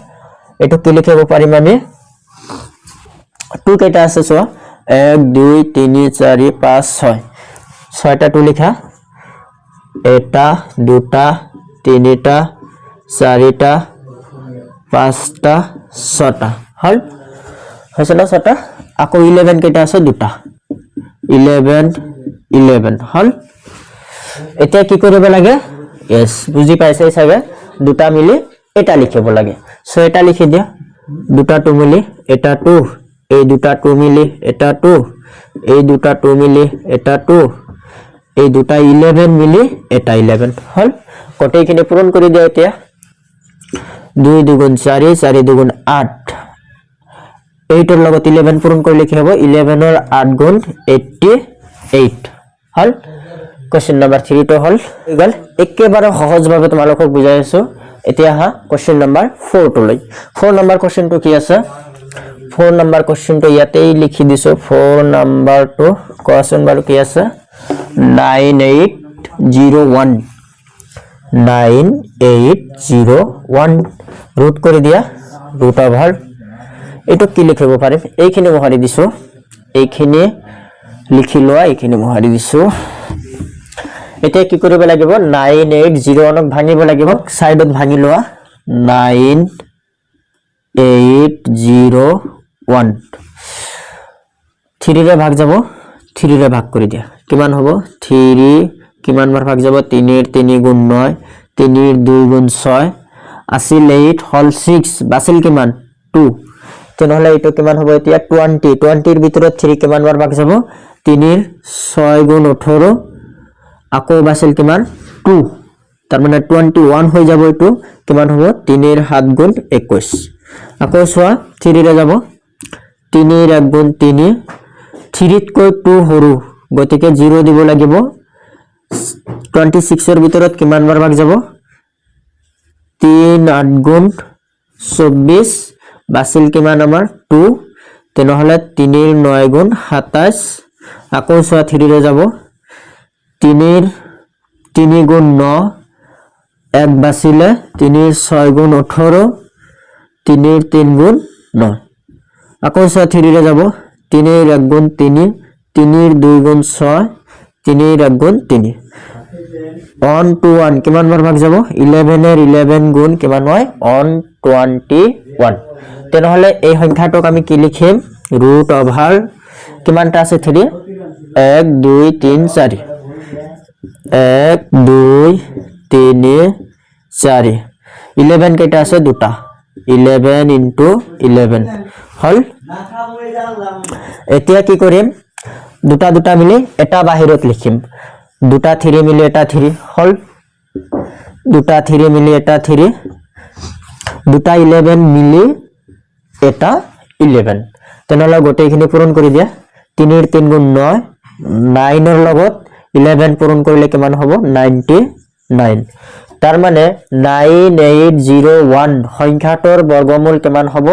এটো কি লিখিব পাৰিম আমি 2 কেটা আছে সোয়া 1 2 3 4 5 6 6টা 2 লিখা এটা দুটা তিনিটা চাৰিটা পাঁচটা ছটা হল হইছে না ছটা আকৌ 11 কেটা আছে দুটা 11 11 হল এতিয়া কি কৰিব লাগে यस বুজি পাইছে সবে দুটা মিলি এটা লিখিব লাগে সো এটা লিখি দিয়া দুটা 2 মিলি এটা 2 এই দুটা 2 মিলি এটা 2 এই দুটা 2 মিলি এটা 2 এই দুটা 11 মিলি এটা 11 হল কটেইখিনি পূরণ কৰি দিয়া এতিয়া 2 2 গুণ 4 4 2 গুণ 8 8 এর লগত 11 পূরণ কৰিলে কি হ'ব 11 এর 8 গুণ 88 হল কোশ্চেন নাম্বার 3 তো হল গল একেবারে সহজ ভাবে তোমালোকক বুজাই আছো এতিয়া হা কোশ্চেন নাম্বার 4 তো লৈ 4 নাম্বার কোশ্চেন তো কি আছে 4 নাম্বার কোশ্চেন তো ইয়াতেই লিখি দিছো 4 নাম্বার তো কোশ্চেন বাৰ কি আছে 9801 9801 ৰুট কৰি দিয়া ৰুট ওভাৰ এটো কি লিখিব পাৰিম এইখিনি মহাৰি দিছো এইখিনি লিখি লোৱা এইখিনি মহাৰি দিছো এতিয়া কি কৰিব লাগিব 9801 ভাঙিব লাগিব সাইডত ভাঙি লোৱা 9801 3 ৰে ভাগ যাব 3 ৰে ভাগ কৰি দিয়া কিমান হ'ব 3 কিমান বাৰ ভাগ যাব 3 এর 3 গুণ 9 3 এর 2 গুণ 6 আছিল 8 হল 6 বাছিল কিমান 2 তেনেহলে এটো কিমান হ'ব এতিয়া 20 20 এর ভিতৰত 3 কিমান বাৰ ভাগ যাব 3 এর 6 গুণ 18 আকৌ বাছিল কিমান 2 তার মানে 21 হৈ যাব এটো কিমান হ'ব 3 এর 7 গুণ 21 আকৌ সোয়া 3 ৰে যাব 3 এৰ 1 গুণ 3 3 কৈ 2 হৰু গতিকে 0 দিব লাগিব 26 এৰ ভিতৰত কিমান বাৰ ভাগ যাব 3 8 গুণ 24 বাছিল কিমান আমাৰ 2 তেনেহলে 3 এৰ 9 গুণ 27 আকৌ সোয়া 3 ৰে যাব 3 এর 3 গুণ 9 1 বাছিলে 3 এর 6 গুণ 18 3 এর 3 গুণ 9 আকৌ সোয়া 3 রে যাব 3 এর 1 গুণ 3 3 এর 2 গুণ 6 3 এর 1 গুণ 3 1 to 1 কিমান বাৰ ভাগ যাব 11 এর 11 গুণ কিমান হয় 121 তেনেহলে এই সংখ্যাটোক আমি কি লিখিম ৰুট ওভাৰ কিমানটা আছে 3 1 2 3 4 1 2 3 4 11 কেটা আছে দুটা 11 into 11 হল এতিয়া কি কৰিম দুটা দুটা মিলি এটা বাহিৰত লিখিম দুটা 3 মিলি এটা 3 হল দুটা 3 মিলি এটা 3 দুটা 11 মিলি এটা 11 তেনেহলে গোটেইখিনি পূৰণ কৰি দিয়া 3 এৰ 3 গুণ 9 9 এৰ লগত 11 পূৰণ কৰিলে কিমান হ'ব 99 তাৰ মানে 9801 সংখ্যাটোৰ বৰ্গমূল কিমান হ'ব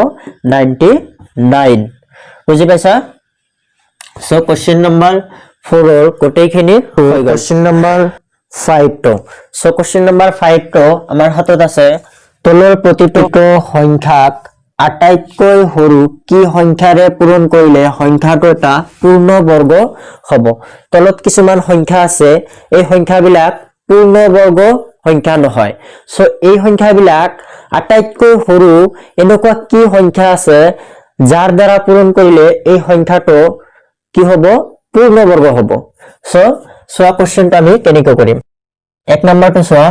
99 বুজি পাইছা সো কোশ্চেন নম্বৰ 4 ৰ গোটেইখিনি হৈ গ'ল কোশ্চেন নম্বৰ 5 টো সো কোশ্চেন নম্বৰ 5 টো আমাৰ হাতত আছে তলৰ প্ৰতিটো সংখ্যাক আটাইতকৈ সৰু কি সংখ্যাৰে পূৰণ কৰিলে সংখ্যাটো এটা পূৰ্ণ বৰ্গ হ'ব তলত কিছুমান সংখ্যা আছে এই সংখ্যাবিলাক পূৰ্ণ বৰ্গ সংখ্যা নহয় সো এই সংখ্যাবিলাক আটাইতকৈ সৰু এনেকুৱা কি সংখ্যা আছে যাৰ দ্বাৰা পূৰণ কৰিলে এই সংখ্যাটো কি হ'ব পূৰ্ণ বৰ্গ হ'ব সো সোয়া কোশ্চেনটা আমি কেনেকৈ কৰিম এক নম্বৰটো সোয়া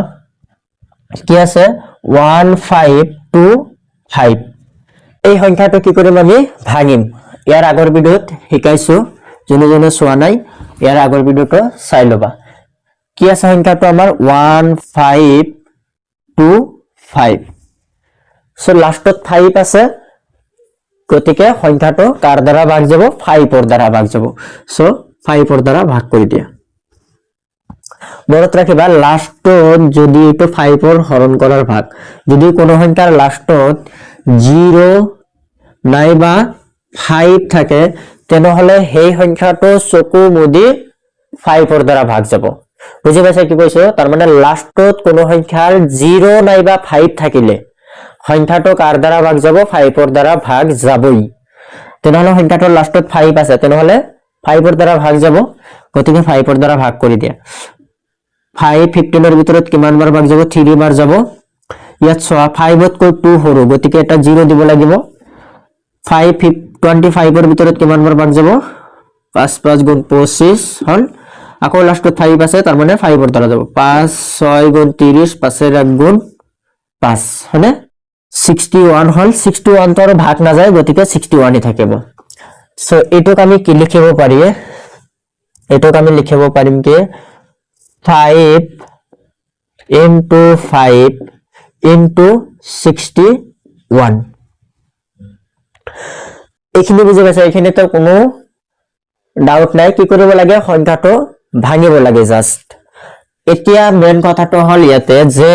কি আছে 1525 এই সংখ্যাটো কি কৰিম আমি ভাঙিম ইয়াৰ আগৰ ভিডিওত শিকাইছো যোনে সোয়া নাই ইয়াৰ আগৰ ভিডিওটো চাই লবা কি আছে সংখ্যাটো আমাৰ 1525 সো লাষ্টত 5 আছে গতিকে সংখ্যাটো কাৰ দ্বাৰা ভাগ যাব 5 ৰ দ্বাৰা ভাগ যাব সো 5 ৰ দ্বাৰা ভাগ কৰি দিয়া মনত ৰাখিবা লাষ্টত যদি এটো 5 ৰ হৰণ কৰাৰ ভাগ যদি কোনো সংখ্যাৰ লাষ্টত 0 নাইবা 5 থাকে তেনেহলে সেই সংখ্যাটো চকু মুদি 5 ৰ দ্বাৰা ভাগ যাব বুজি পাইছা কি কৈছো তাৰ মানে লাষ্টত কোনো সংখ্যাৰ 0 নাইবা 5 থাকিলে সংখ্যাটো কাৰ দ্বাৰা ভাগ যাব 5 ৰ দ্বাৰা ভাগ যাবই তেনেহলে সংখ্যাটোৰ লাষ্টত 5 আছে তেনেহলে 5 ৰ দ্বাৰা ভাগ যাব গতিকে 5 ৰ দ্বাৰা ভাগ কৰি দিয়া 5 15 ৰ ভিতৰত কিমান বাৰ ভাগ যাব 3 বাৰ যাব ইয়াত সোয়া 5 তকৈ 2 সৰু গতিকে এটা 0 দিব লাগিব 5 25 ৰ ভিতৰত কিমান বাৰ ভাগ যাব 5 5 গুণ 25 হল আকৌ লাষ্টত 5 আছে তাৰ মানে 5 ৰ দ্বাৰা যাব 5 6 গুণ 30 5 ৰ গুণ 5 হনে 61 হল 61 তৰ ভাগ না যায় গতিকে 61 ই থাকিব সো এটোক আমি কি লিখিব পাৰি এটোক আমি লিখিব পাৰিম কি 5 into 5 into 61 এইখিনি বুজি পাইছা এইখিনিতে কোনো ডাউট নাই কি কৰিব লাগে সংখ্যাটো ভাঙিব লাগে জাস্ট এতিয়া মেন কথাটো হল ইয়াতে যে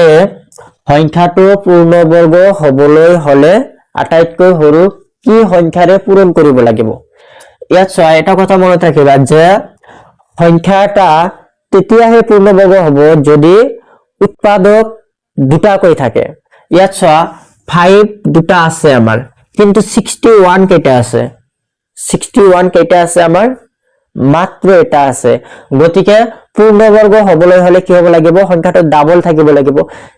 সংখ্যাটো পূৰ্ণবৰ্গ হবলৈ হলে আটাইতকৈ সৰু কি সংখ্যাৰে পূৰণ কৰিব লাগিব ইয়াত চোৱা এটা কথা মনত ৰাখিবা যে সংখ্যাটা তেতিয়াহে পূৰ্ণবৰ্গ হ'ব যদি উৎপাদক দুটাকৈ থাকে ইয়াত চোৱা 5 দুটা আছে আমাৰ কিন্তু 61 কেইটা আছে 61 কেইটা আছে আমাৰ মাত্ৰ এটা আছে গতিকে পূৰ্ণবৰ্গ হবলৈ হলে কি হ'ব লাগিব সংখ্যাটো ডাবল থাকিব লাগিব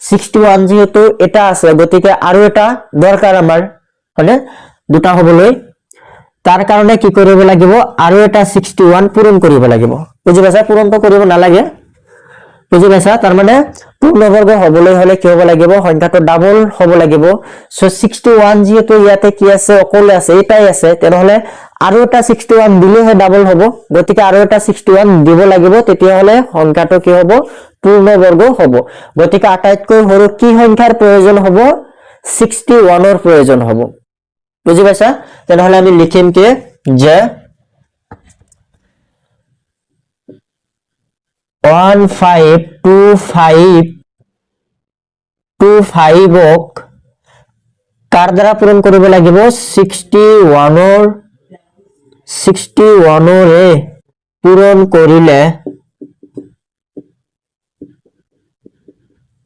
61 যেহেতু এটা আছে গতিকে আৰু এটা দৰকাৰ আমাৰ মানে দুটা হবলৈ তাৰ কাৰণে কি কৰিব লাগিব আৰু এটা 61 পূৰণ কৰিব লাগিব বুজি পাইছা পূৰণটো কৰিব নালাগে বুজি পাইছা তাৰ মানে পূৰ্ণবৰ্গ হবলৈ হলে কি হ'ব লাগিব সংখ্যাটো ডাবল হ'ব লাগিব সো 61 যেহেতু ইয়াতে কি আছে অকলে আছে এটাই আছে তেনেহলে আৰু এটা 61 দিলেহে ডাবল হ'ব গতিকে আৰু এটা 61 দিব লাগিব তেতিয়া হলে সংখ্যাটো কি হ'ব পূৰ্ণবৰ্গ হ'ব গতিকে আটাইতকৈ সৰু কি সংখ্যাৰ প্ৰয়োজন হ'ব 61 ৰ প্ৰয়োজন হ'ব বুজি পাইছা তেনেহলে আমি লিখিম কি যে 1525 কাৰ দ্বাৰা পূৰণ কৰিব লাগিব 61 ৰে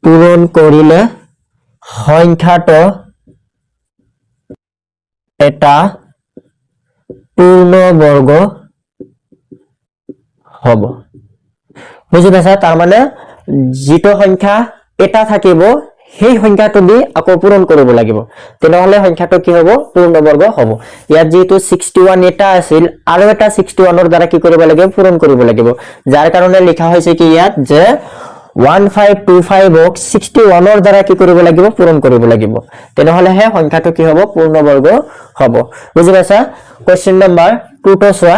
পূৰণ কৰিলে সংখ্যাটো এটা পূৰ্ণবৰ্গ হ'ব বুজি পাইছা তাৰ মানে যিটো সংখ্যা এটা থাকিব সেই সংখ্যাটো দি আকৌ পূৰণ কৰিব লাগিব তেনেহলে সংখ্যাটো কি হ'ব পূৰ্ণবৰ্গ হ'ব ইয়াত যেটো 61 এটা আছিল আৰু এটা 61 ৰ দ্বাৰা কি কৰিব লাগিব পূৰণ কৰিব লাগিব যাৰ কাৰণে লিখা হৈছে কি ইয়াত যে 1525 ক 61 ৰ দ্বাৰা কি কৰিব লাগিব পূৰণ কৰিব লাগিব তেনেহলে হে সংখ্যাটো কি হ'ব পূৰ্ণবৰ্গ হ'ব বুজি পাইছা কোশ্চেন নম্বৰ 2 টো চোৱা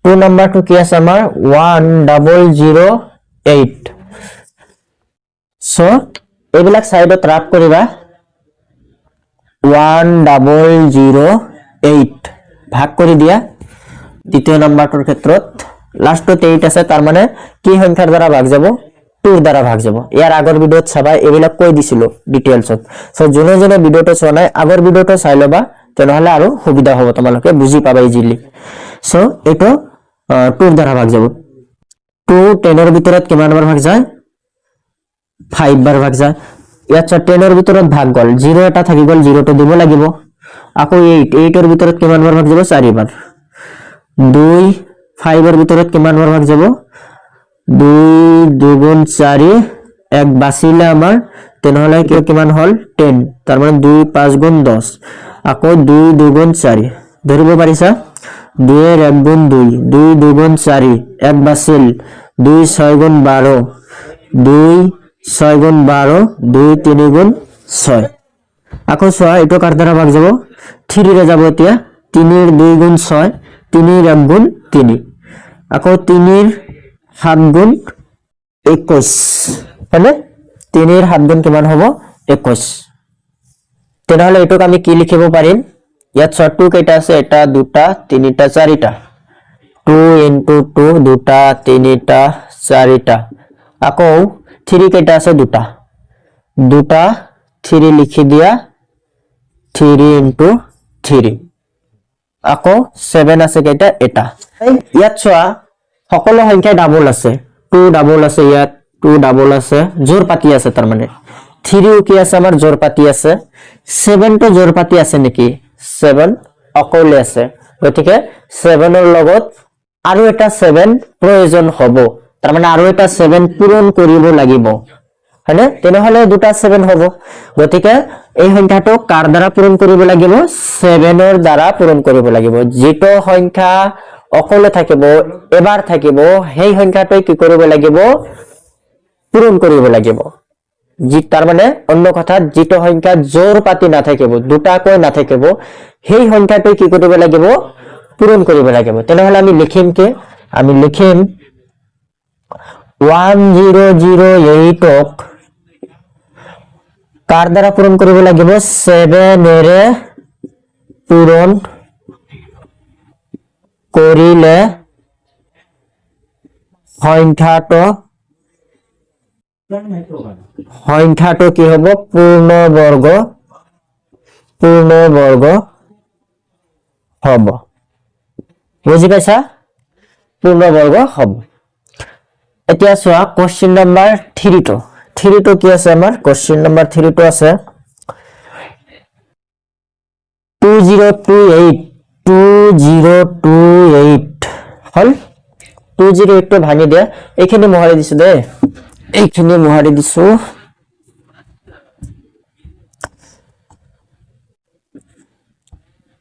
2 নম্বৰটো কি আছে আমাৰ 1008 সো এইবিলাক সাইডত ৰাখ কৰিবা 1008 ভাগ কৰি দিয়া দ্বিতীয় নম্বৰটোৰ ক্ষেত্ৰত লাষ্টত 8 আছে তাৰ মানে কি সংখ্যাৰ দ্বাৰা ভাগ যাব 2 দ্বাৰা ভাগ যাব ইয়াৰ আগৰ ভিডিঅ'ত চাবা এইবিলাক কৈ দিছিলো ডিটেইলছত সো যোনে যোনে ভিডিঅ'টো চোৱা নাই আগৰ ভিডিঅ'টো চাই লবা তেনেহলে আৰু সুবিধা হ'ব তোমালোকে বুজি পাবা ইজিলি সো এটো 2 দ্বাৰা ভাগ যাব 2 10 এৰ ভিতৰত কিমান বাৰ ভাগ যায় 5 বাৰ ভাগ যায় ইয়াত 10 এৰ ভিতৰত ভাগ গল 0 এটা থাকি গল 0 টো দিব লাগিব আকৌ 8 এর ভিতৰত কিমান বাৰ ভাগ যাব 4 বাৰ 2 5 এৰ ভিতৰত কিমান বাৰ ভাগ যাব 2 2 গুণ 4 এক বাচিলে আমাৰ তেনেহলে কিমান হল 10 তাৰ মানে 2 5 গুণ 10 আকৌ 2 2 গুণ 4 ধৰিব পাৰিছা 2 এর 1 গুণ 2 2 2 গুণ 4 এক বাচিল 2 6 গুণ 12 2 6 গুণ 12 2 3 গুণ 6 আকৌ সোয়া এটো কার দ্বারা ভাগ যাব 3 রে যাব এতিয়া 3 এর 2 গুণ 6 3 এর 1 গুণ 3 আকৌ 3 এর 7 গুণ 21 হলে 3 এর 7 গুণ কিমান হ'ব 21 তেনেহলে এটোক আমি কি লিখিব পাৰিম ইয়াত 2 কেইটা আছে এটা দুটা তিনিটা চাৰিটা 2 into 2 দুটা তিনিটা চাৰিটা আকৌ 3 কেইটা আছে দুটা দুটা 3 লিখি দিয়া 3 into 3 আকৌ 7 আছে কেইটা এটা ইয়াত চোৱা সকলো সংখ্যা ডাবল আছে 2 ডাবল আছে ইয়াত 2 ডাবল আছে জোৰ পাতি আছে তাৰ মানে 3 কি আছে আমাৰ জোৰ পাতি আছে 7 তো জোৰ পাতি আছে নেকি 7 অকলে আছে গতিকে 7 এৰ লগত আৰু এটা 7 প্ৰয়োজন হ'ব তাৰ মানে আৰু এটা 7 পূৰণ কৰিব লাগিব হয়নে তেনেহলে দুটা 7 হ'ব গতিকে এই সংখ্যাটো কাৰ দ্বাৰা পূৰণ কৰিব লাগিব 7 এৰ দ্বাৰা পূৰণ কৰিব লাগিব যেটো সংখ্যা অকলে থাকিব এবাৰ থাকিব সেই সংখ্যাটো কি কৰিব লাগিব পূৰণ কৰিব লাগিব জি তার মানে অন্য কথা যেটো সংখ্যা জোর পাতি না থাকিব দুটা কই না থাকিব সেই সংখ্যাটো কি কৰিব লাগিব পূৰণ কৰিব লাগিব তেনেহলে আমি লিখিম কি আমি লিখিম 1008 ক কাৰ দ্বাৰা পূৰণ কৰিব লাগিব 7 এৰে পূৰণ কৰিলে সংখ্যাটো কি হ'ব পূৰ্ণবৰ্গ হ'ব বুজি পাইছা পূৰ্ণবৰ্গ হ'ব এতিয়া চোৱা কোশ্চেন নাম্বাৰ 3 তো কি আছে আমাৰ কোশ্চেন নাম্বাৰ 3 তো আছে 2028 হল 208 তো ভাঙি দিয়া এইখিনি মোহাৰি দিছো দে এইখিনি মোহাৰি দিছো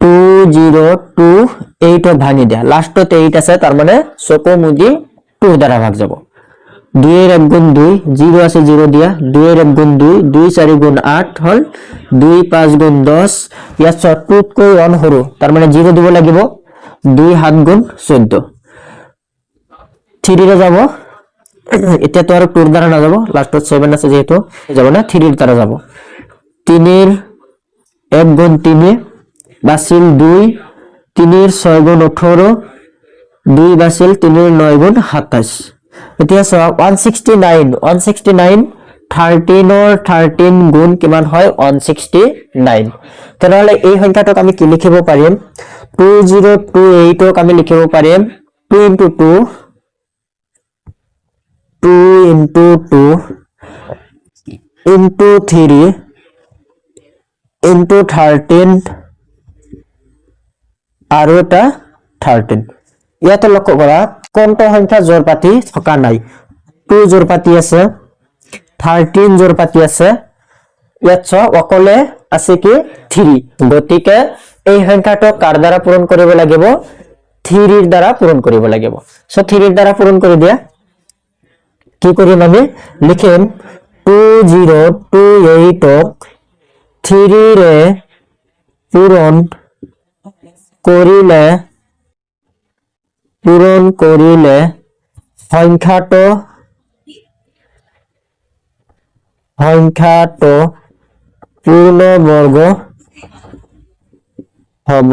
2028 ভাঙি দিয়া লাষ্টত 8 আছে তাৰ মানে চকু মুদি 2 দ্বাৰা ভাগ যাব 2 এর 1 গুণ 2 0 আছে 0 দিয়া 2 এর 1 গুণ 2 2 4 গুণ 8 হল 2 5 গুণ 10 ইয়াত 2 কৈ 1 হৰু তাৰ মানে 0 দিব লাগিব 2 7 গুণ 14 3 রে যাব এটা তো আর 2 দ্বারা না যাব লাস্টত 7 আছে যেহেতু যাব না 3 এর দ্বারা যাব 3 এর 1 গুণ 3 বাসিল 2 3 এর 6 গুণ 18 2 বাসিল 3 এর 9 গুণ 27 এতিয়া 169 13 or 13 গুণ কিমান হয় 169 তেনেহলে এই সংখ্যাটোক আমি কি লিখিব পাৰিম 2028 ক আমি লিখিব পাৰিম 2 into 2 into 2 into 3 into 13 আৰু এটা 13 ইয়াতে লক্ষ্য কৰা কোনটো সংখ্যা জোৰ পাতি থকা নাই 2 জোৰ পাতি আছে 13 জোৰ পাতি আছে ইয়াত অকলে আছে কি 3 গতিকে এই সংখ্যাটো কাৰ দ্বাৰা পূৰণ কৰিব লাগিব 3 এৰ দ্বাৰা পূৰণ কৰিব লাগিব সো 3 এৰ দ্বাৰা পূৰণ কৰি দিয়া কি কৰিম আমি লিখিম 2028 ক 3 ৰে পূৰণ কৰিলে সংখ্যাটো পূৰ্ণবৰ্গ হ'ব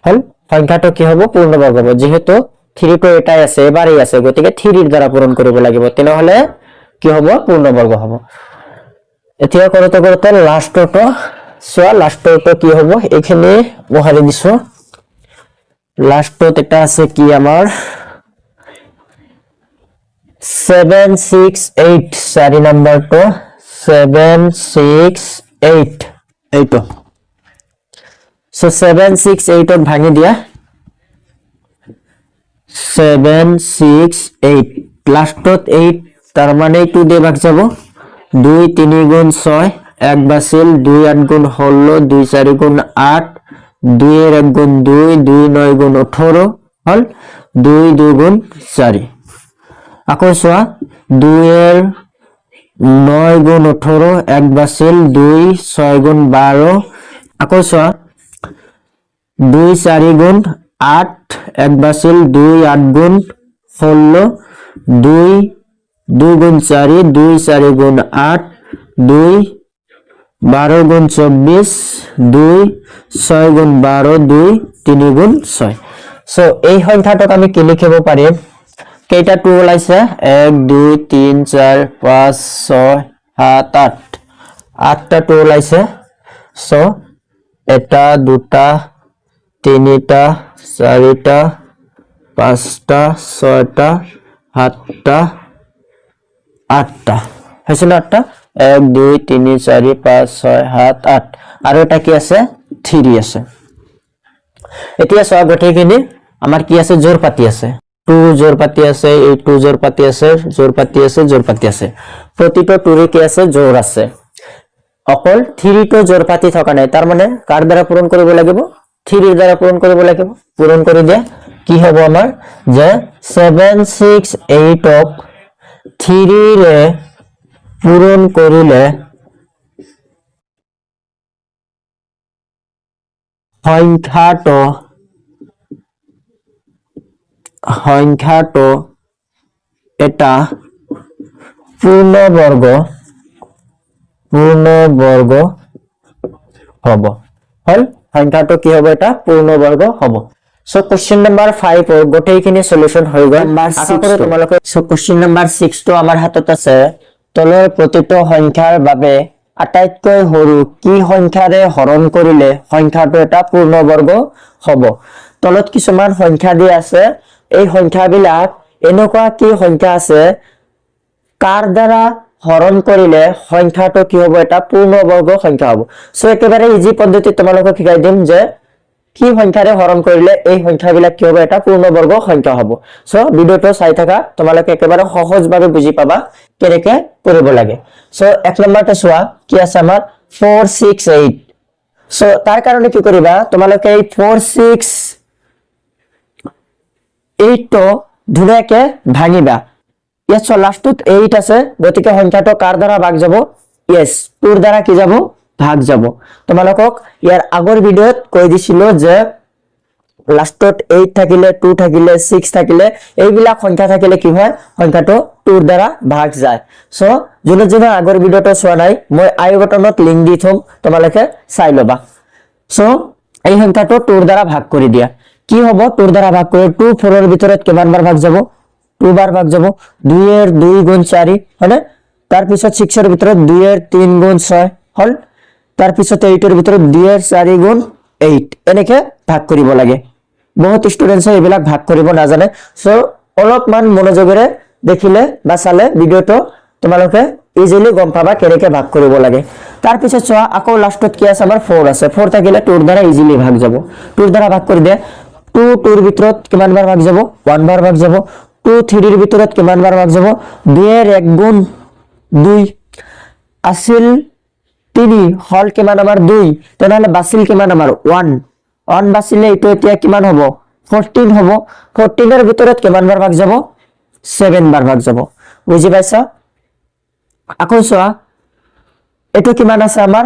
হল সংখ্যাটো কি হ'ব পূৰ্ণবৰ্গ হ'ব যেহেতু 3 তো এটাই আছে এবাৰেই আছে গতিকে 3 এৰ দ্বাৰা পূৰণ কৰিব লাগিব তেনেহলে কি হ'ব পূৰ্ণবৰ্গ হ'ব এতিয়া কৰোতে কৰোতে লাষ্টটো সোয়া লাষ্টটো কি হ'ব এখানে বহাই দিছো লাষ্টত এটা আছে কি আমাৰ 768 চাৰি নম্বৰটো 768 এইটো সো 768 ত ভাঙি দিয়া 768 লাষ্টত 8 তার মানে 2 দিয়ে ভাগ যাব 2 3 গুণ 6 এক বাসিল 2 8 গুণ 16 2 4 গুণ 8 2 এর 1 গুণ 2 2 9 গুণ 18 হল 2 2 গুণ 4 আকৌ সোয়া 2 এর 9 গুণ 18 এক বাসিল 2 6 গুণ 12 আকৌ সোয়া 2 4 গুণ 8 এক বাসিল 2 8 গুণ 16 2 2 গুণ 4 2 4 গুণ 8 2 12 গুণ 24 2 6 গুণ 12 2 3 গুণ 6 সো এই সংখ্যাটোক আমি কি লিখিব পাৰিম কেইটা 2 ওলাইছে 1 2 3 4 5 6 7 8 8টা 2 ওলাইছে সো এটা দুটা তিনিটা চাৰিটা পাঁচটা ছয়টা সাতটা আঠটা হৈছে না আঠটা 1 2 3 4 5 6 7 8 আৰু এটা কি আছে 3 আছে এতিয়া সব গটেখিনি আমাৰ কি আছে জোৰ পাতি আছে 2 জোৰ পাতি আছে 2 জোৰ পাতি আছে জোৰ পাতি আছে জোৰ পাতি আছে প্ৰতিটো 2 কি আছে জোৰ আছে অকল 3 তো জোৰ পাতি থকা নাই তাৰ মানে কাৰ দ্বাৰা পূৰণ কৰিব লাগিব 3 এৰ দ্বাৰা পূৰণ কৰিব লাগিব পূৰণ কৰি দিয়া কি হ'ব আমাৰ যে 768 ক 3 ৰে পূৰণ কৰিলে সংখ্যাটো এটা পূৰ্ণবৰ্গ হ'ব হল সংখ্যাটো কি হ'ব এটা পূৰ্ণবৰ্গ হ'ব সো কোশ্চেন নাম্বাৰ 5 ৰ গোটেইখিনি সলিউশন হৈ গ'ল আশা কৰো তোমালোকে সো কোশ্চেন নাম্বাৰ 6 টো আমাৰ হাতত আছে তলৰ প্ৰতিটো সংখ্যাৰ বাবে আটাইতকৈ সৰু কি সংখ্যাৰে হৰণ কৰিলে সংখ্যাটো এটা পূৰ্ণবৰ্গ হ'ব তলত কিছুমান সংখ্যা দি আছে এই সংখ্যাবিলাক এনেকুৱা কি সংখ্যা আছে কাৰ দ্বাৰা হৰণ কৰিলে সংখ্যাটো কি হ'ব এটা পূৰ্ণবৰ্গ সংখ্যা হ'ব সো একেবাৰে ইজি পদ্ধতি তোমালোকক শিকাই দিম যে কি সংখ্যাৰে হৰণ কৰিলে এই সংখ্যাবিলাক কি হ'ব এটা পূৰ্ণবৰ্গ সংখ্যা হ'ব সো ভিডিওটো চাই থাকা তোমালোকে একেবাৰে সহজভাৱে বুজি পাবা কেনেকৈ কৰিব লাগে সো এক নম্বৰটো চোৱা কি আছে আমাৰ 468 সো তাৰ কাৰণে কি কৰিবা তোমালোকে এই 468 টো ধুনীয়াকে ভাঙিবা ইয়াত লাষ্টত 8 আছে গতিকে সংখ্যাটো কাৰ দ্বাৰা ভাগ যাব यस 2 দ্বাৰা কি যাব ভাগ যাব তোমালোকক ইয়াৰ আগৰ ভিডিওত কৈ দিছিলো যে লাষ্টত 8 থাকিলে 2 থাকিলে 6 থাকিলে এইবিলাক সংখ্যা থাকিলে কি হয় সংখ্যাটো 2 দ্বাৰা ভাগ যায় সো যোনে আগৰ ভিডিওটো চোৱা নাই মই আই বাটনত লিংক দি থম তোমালোকে চাই লবা সো এই সংখ্যাটো 2 দ্বাৰা ভাগ কৰি দিয়া কি হ'ব 2 দ্বাৰা ভাগ কৰি 2 4 এৰ ভিতৰত কিমানবাৰ ভাগ যাব 2 বাৰ ভাগ যাব 2 এৰ 2 গুণ 4 হলে তাৰ পিছত 6 এৰ ভিতৰত 2 এৰ 3 গুণ 6 হল তাৰ পিছত 8 এৰ ভিতৰত 2 এৰ 4 গুণ 8 এনেকে ভাগ কৰিব লাগে বহুত স্টুডেন্টস এইবিলাক ভাগ কৰিব নাজানে সো অলপমান মনোযোগেৰে দেখিলে বা চালে ভিডিওটো তোমালোকে ইজিলি গম পাবা কেনেকৈ ভাগ কৰিব লাগে তাৰ পিছত চোৱা আকৌ লাষ্টত কি আছে আমাৰ 4 আছে 4 থাকিলে 2 দ্বাৰা ইজিলি ভাগ যাব 2 দ্বাৰা ভাগ কৰি দে 2 2 এৰ ভিতৰত কিমানবাৰ ভাগ যাব 1 বাৰ ভাগ যাব 2 3 এৰ ভিতৰত কিমানবাৰ ভাগ যাব 2 এৰ 1 গুণ 2 আছিল 3 হল কিমান আমাৰ 2 তেনেহলে বাছিল কিমান আমাৰ 1 বাছিলে এটো এতিয়া কিমান হ'ব 14 হ'ব 14 এর ভিতৰত কিমানবাৰ ভাগ যাব 7 বাৰ ভাগ যাব বুজি পাইছা আকৌ চোৱা এটো কিমান আছে আমাৰ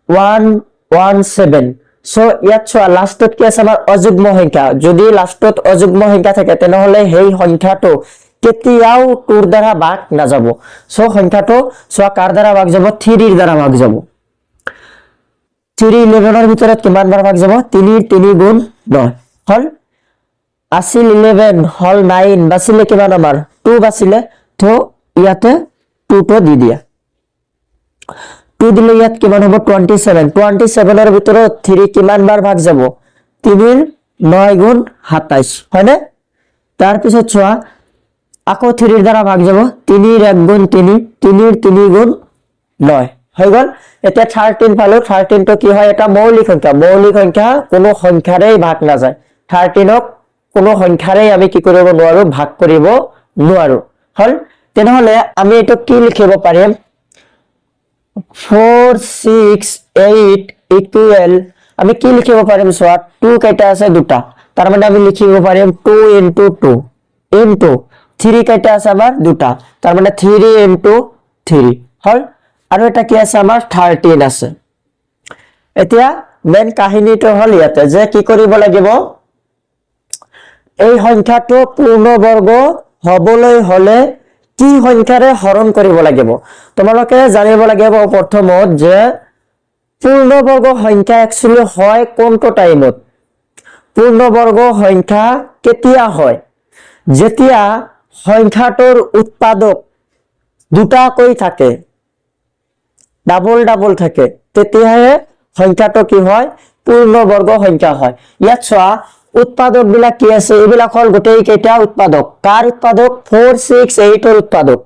117 সো ইয়াত চোৱা লাষ্টত কি আছে আমাৰ অযুগ্ম সংখ্যা যদি লাষ্টত অযুগ্ম সংখ্যা থাকে তেনেহলে সেই সংখ্যাটো কেতিয়াও 2 দ্বাৰা ভাগ না যাব সো সংখ্যাটো চোৱা কাৰ দ্বাৰা ভাগ যাব 3 এৰ দ্বাৰা ভাগ যাব 3 11 এৰ ভিতৰত কিমানবাৰ ভাগ যাব 3 3 গুণ 9 হল আছিল 11 হল 9 বাছিলে কিমান আমাৰ 2 বাছিলে তো ইয়াতে 2 তো দি দিয়া 2 দিলে ইয়াত কিমান হ'ব 27 এর ভিতৰত 3 কিমান বাৰ ভাগ যাব 3 এৰ 9 গুণ 27 হয়নে তাৰ পিছত চোৱা আকৌ 3 এৰ দ্বাৰা ভাগ যাব 3 এর 1 গুণ 3 3 এর 3 গুণ 9 হৈ গল এটা 13 পালো 13 তো কি হয় এটা মৌলিক সংখ্যা কোনো সংখ্যাৰে ভাগ না যায় 13ক কোনো সংখ্যাৰে আমি কি কৰিব নোৱাৰো ভাগ কৰিব নোৱাৰো হল তেনেহলে আমি এটো কি লিখিব পাৰিম 4 6 8 ইকুয়াল আমি কি লিখিব পাৰিম সোৱা 2 কেইটা আছে দুটা তাৰ মানে আমি লিখিব পাৰিম 2 into 2 into 3 কেইটা আছে আমাৰ দুটা তাৰ মানে 3 into 3 হল আৰু এটা কি আছে আমাৰ 13 আছে এতিয়া মেন কাহিনীটো হল ইয়াতে যে কি কৰিব লাগিব এই সংখ্যাটো পূৰ্ণবৰ্গ হবলৈ হলে কি সংখ্যাৰে হৰণ কৰিব লাগিব তোমালোকে জানিব লাগিব প্ৰথমত যে পূৰ্ণবৰ্গ সংখ্যা একচুয়ালি হয় কোনটো টাইমত পূৰ্ণবৰ্গ সংখ্যা কেতিয়া হয় যেতিয়া সংখ্যাটোৰ উৎপাদক দুটাকৈ থাকে ডাবল থাকে তেতিয়াহে সংখ্যাটো কি হয় পূৰ্ণবৰ্গ সংখ্যা হয় ইয়াত চোৱা উৎপাদক বিলাক কি আছে এবিলাক হল গোটেই কেইটা উৎপাদক কাৰ উৎপাদক 4 6 8 এৰ উৎপাদক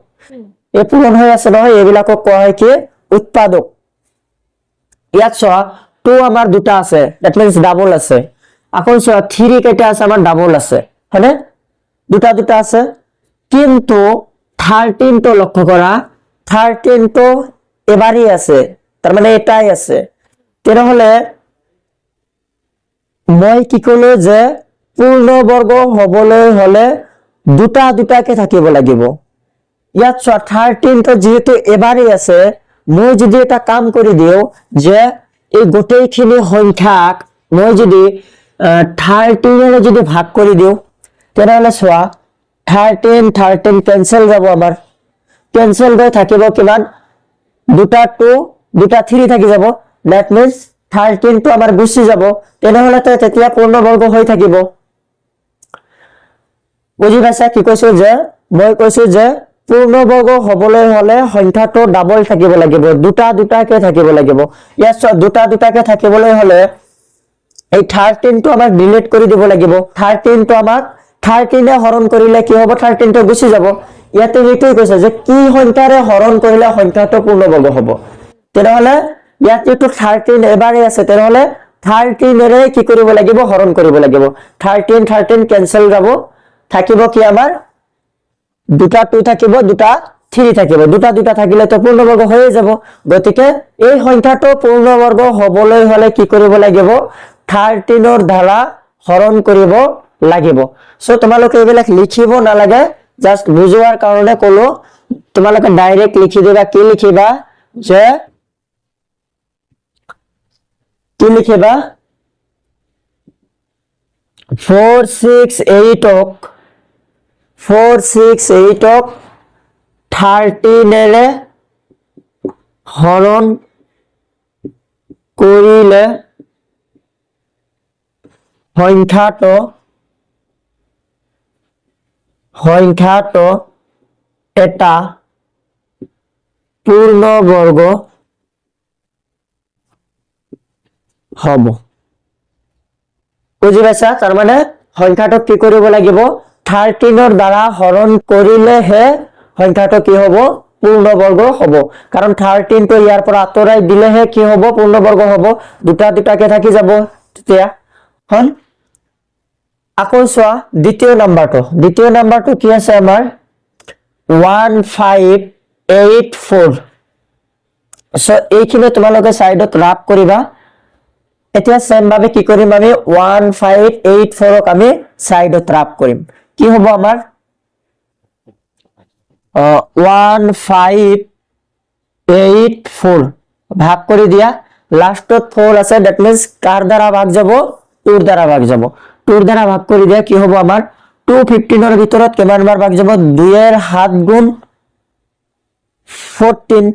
এই পূৰণ হৈ আছে নহয় এবিলাকক কোৱা হয় কি উৎপাদক ইয়াত চোৱা 2 আমাৰ দুটা আছে দ্যাট মিন্স ডাবল আছে আকৌ চোৱা 3 কেইটা আছে আমাৰ ডাবল আছে হয়নে দুটা আছে কিন্তু 13 তো লক্ষ্য কৰা 13 তো এবাৰই আছে তাৰ মানে এটাই আছে তেনেহলে মই কি কলো যে পূৰ্ণবৰ্গ হবলৈ হলে দুটাকে থাকিব লাগিব ইয়াত 13 তো যেহেতু এবাৰই আছে মই যদি এটা কাম কৰি দিও যে এই গোটেইখিনি সংখ্যাক মই যদি 13 এৰে যদি ভাগ কৰি দিও তেনেহলে চোৱা 13 ক্যান্সেল যাব আমাৰ ক্যান্সেল হৈ থাকিব কিমান দুটা 2 দুটা 3 থাকি যাব দ্যাট মিন্স 13 তো আমাৰ গুছি যাব তেনেহলে তো তেতিয়া পূৰ্ণবৰ্গ হৈ থাকিব বুজি পাইছা কি কৈছো যে মই কৈছো যে পূৰ্ণবৰ্গ হবলৈ হলে সংখ্যাটো ডাবল থাকিব লাগিব দুটাকে থাকিব লাগিব ইয়াত দুটাকে থাকিবলৈ হলে এই 13 তো আমাক ডিলিট কৰি দিব লাগিব 13 তো আমাক 13 এ হৰণ কৰিলে কি হ'ব 13 তো গুছি যাব ইয়াতে এইটোই কৈছে যে কি সংখ্যাৰে হৰণ কৰিলে সংখ্যাটো পূৰ্ণবৰ্গ হ'ব তেনেহলে ইয়াতে তো 13 এবাৰে আছে তেনেহলে 13 এৰে কি কৰিব লাগিব হৰণ কৰিব লাগিব 13 ক্যান্সেল যাব থাকিব কি আমাৰ দুটা 2 থাকিব দুটা 3 থাকিব দুটা থাকিলে তো পূৰ্ণবৰ্গ হৈ যাব গতিকে এই সংখ্যাটো পূৰ্ণবৰ্গ হবলৈ হলে কি কৰিব লাগিব 13 ৰ দ্বাৰা হৰণ কৰিব লাগিব সো তোমালোকে এবিলাক লিখিব নালাগে জাস্ট বুজোৱাৰ কাৰণে কলো তোমালোকে ডাইৰেক্ট লিখি দিবা কি লিখিবা যে কি লিখিবা 4 6 8 ক 13 এৰে হৰণ কৰিলে সংখ্যাটো এটা পূৰ্ণবৰ্গ হ'ব বুজি পাইছা তাৰ মানে সংখ্যাটো কি কৰিব লাগিব 13 ৰ দ্বাৰা হৰণ কৰিলেহে সংখ্যাটো কি হ'ব পূৰ্ণবৰ্গ হ'ব কাৰণ 13 তো ইয়াৰ পৰা আঁতৰাই দিলেহে কি হ'ব পূৰ্ণবৰ্গ হ'ব দুটাকে থাকি যাব তেতিয়া হল আকৌ চোৱা দ্বিতীয় নাম্বাৰটো কি আছে আমাৰ 1584 সো এইখিনি তোমালোকে সাইডত ৰাখ কৰিবা এতিয়া সেম ভাবে কি কৰিম আমি 1584 ক আমি সাইডত ৰাখ কৰিম কি হ'ব আমাৰ 1584 ভাগ কৰি দিয়া লাষ্টত 4 আছে দ্যাট মিন্স কাৰ দ্বাৰা ভাগ যাব 2 ৰ দ্বাৰা ভাগ যাব 2 ৰ দ্বাৰা ভাগ কৰি দিয়া কি হ'ব আমাৰ 215 ৰ ভিতৰত কিমান বাৰ ভাগ যাব 2 এর 7 গুণ 14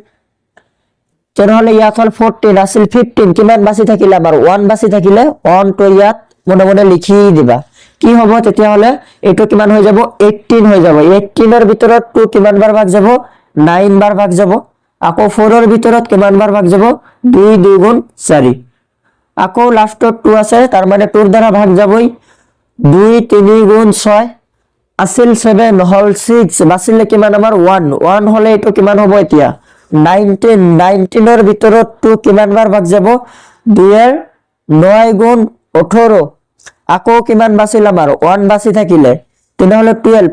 তেনেহলে ইয়াত হল 14 আছিল 15 কিমান বাছি থাকিলে আমাৰ 1 বাছি থাকিলে 1 তো ইয়াত মনে মনে লিখি দিবা কি হ'ব তেতিয়াহ'লে এইটো কিমান হৈ যাব 18 হৈ যাব 18 এর ভিতৰত 2 কিমান বাৰ ভাগ যাব 9 বাৰ ভাগ যাব আকৌ 4 এৰ ভিতৰত কিমান বাৰ ভাগ যাব 2 2 গুণ 4 আকৌ লাষ্টত 2 আছে তাৰ মানে 2 ৰ দ্বাৰা ভাগ যাবই 2 3 গুণ 6 আছিল 7 হল 6 বাছিলে কিমান আমাৰ 1 হলে এইটো কিমান হ'ব এতিয়া 19 এৰ ভিতৰত 2 কিমান বাৰ ভাগ যাব 2 এৰ 9 গুণ 18 আকৌ কিমান বাছিল আমাৰ 1 বাছি থাকিলে তেনেহলে 12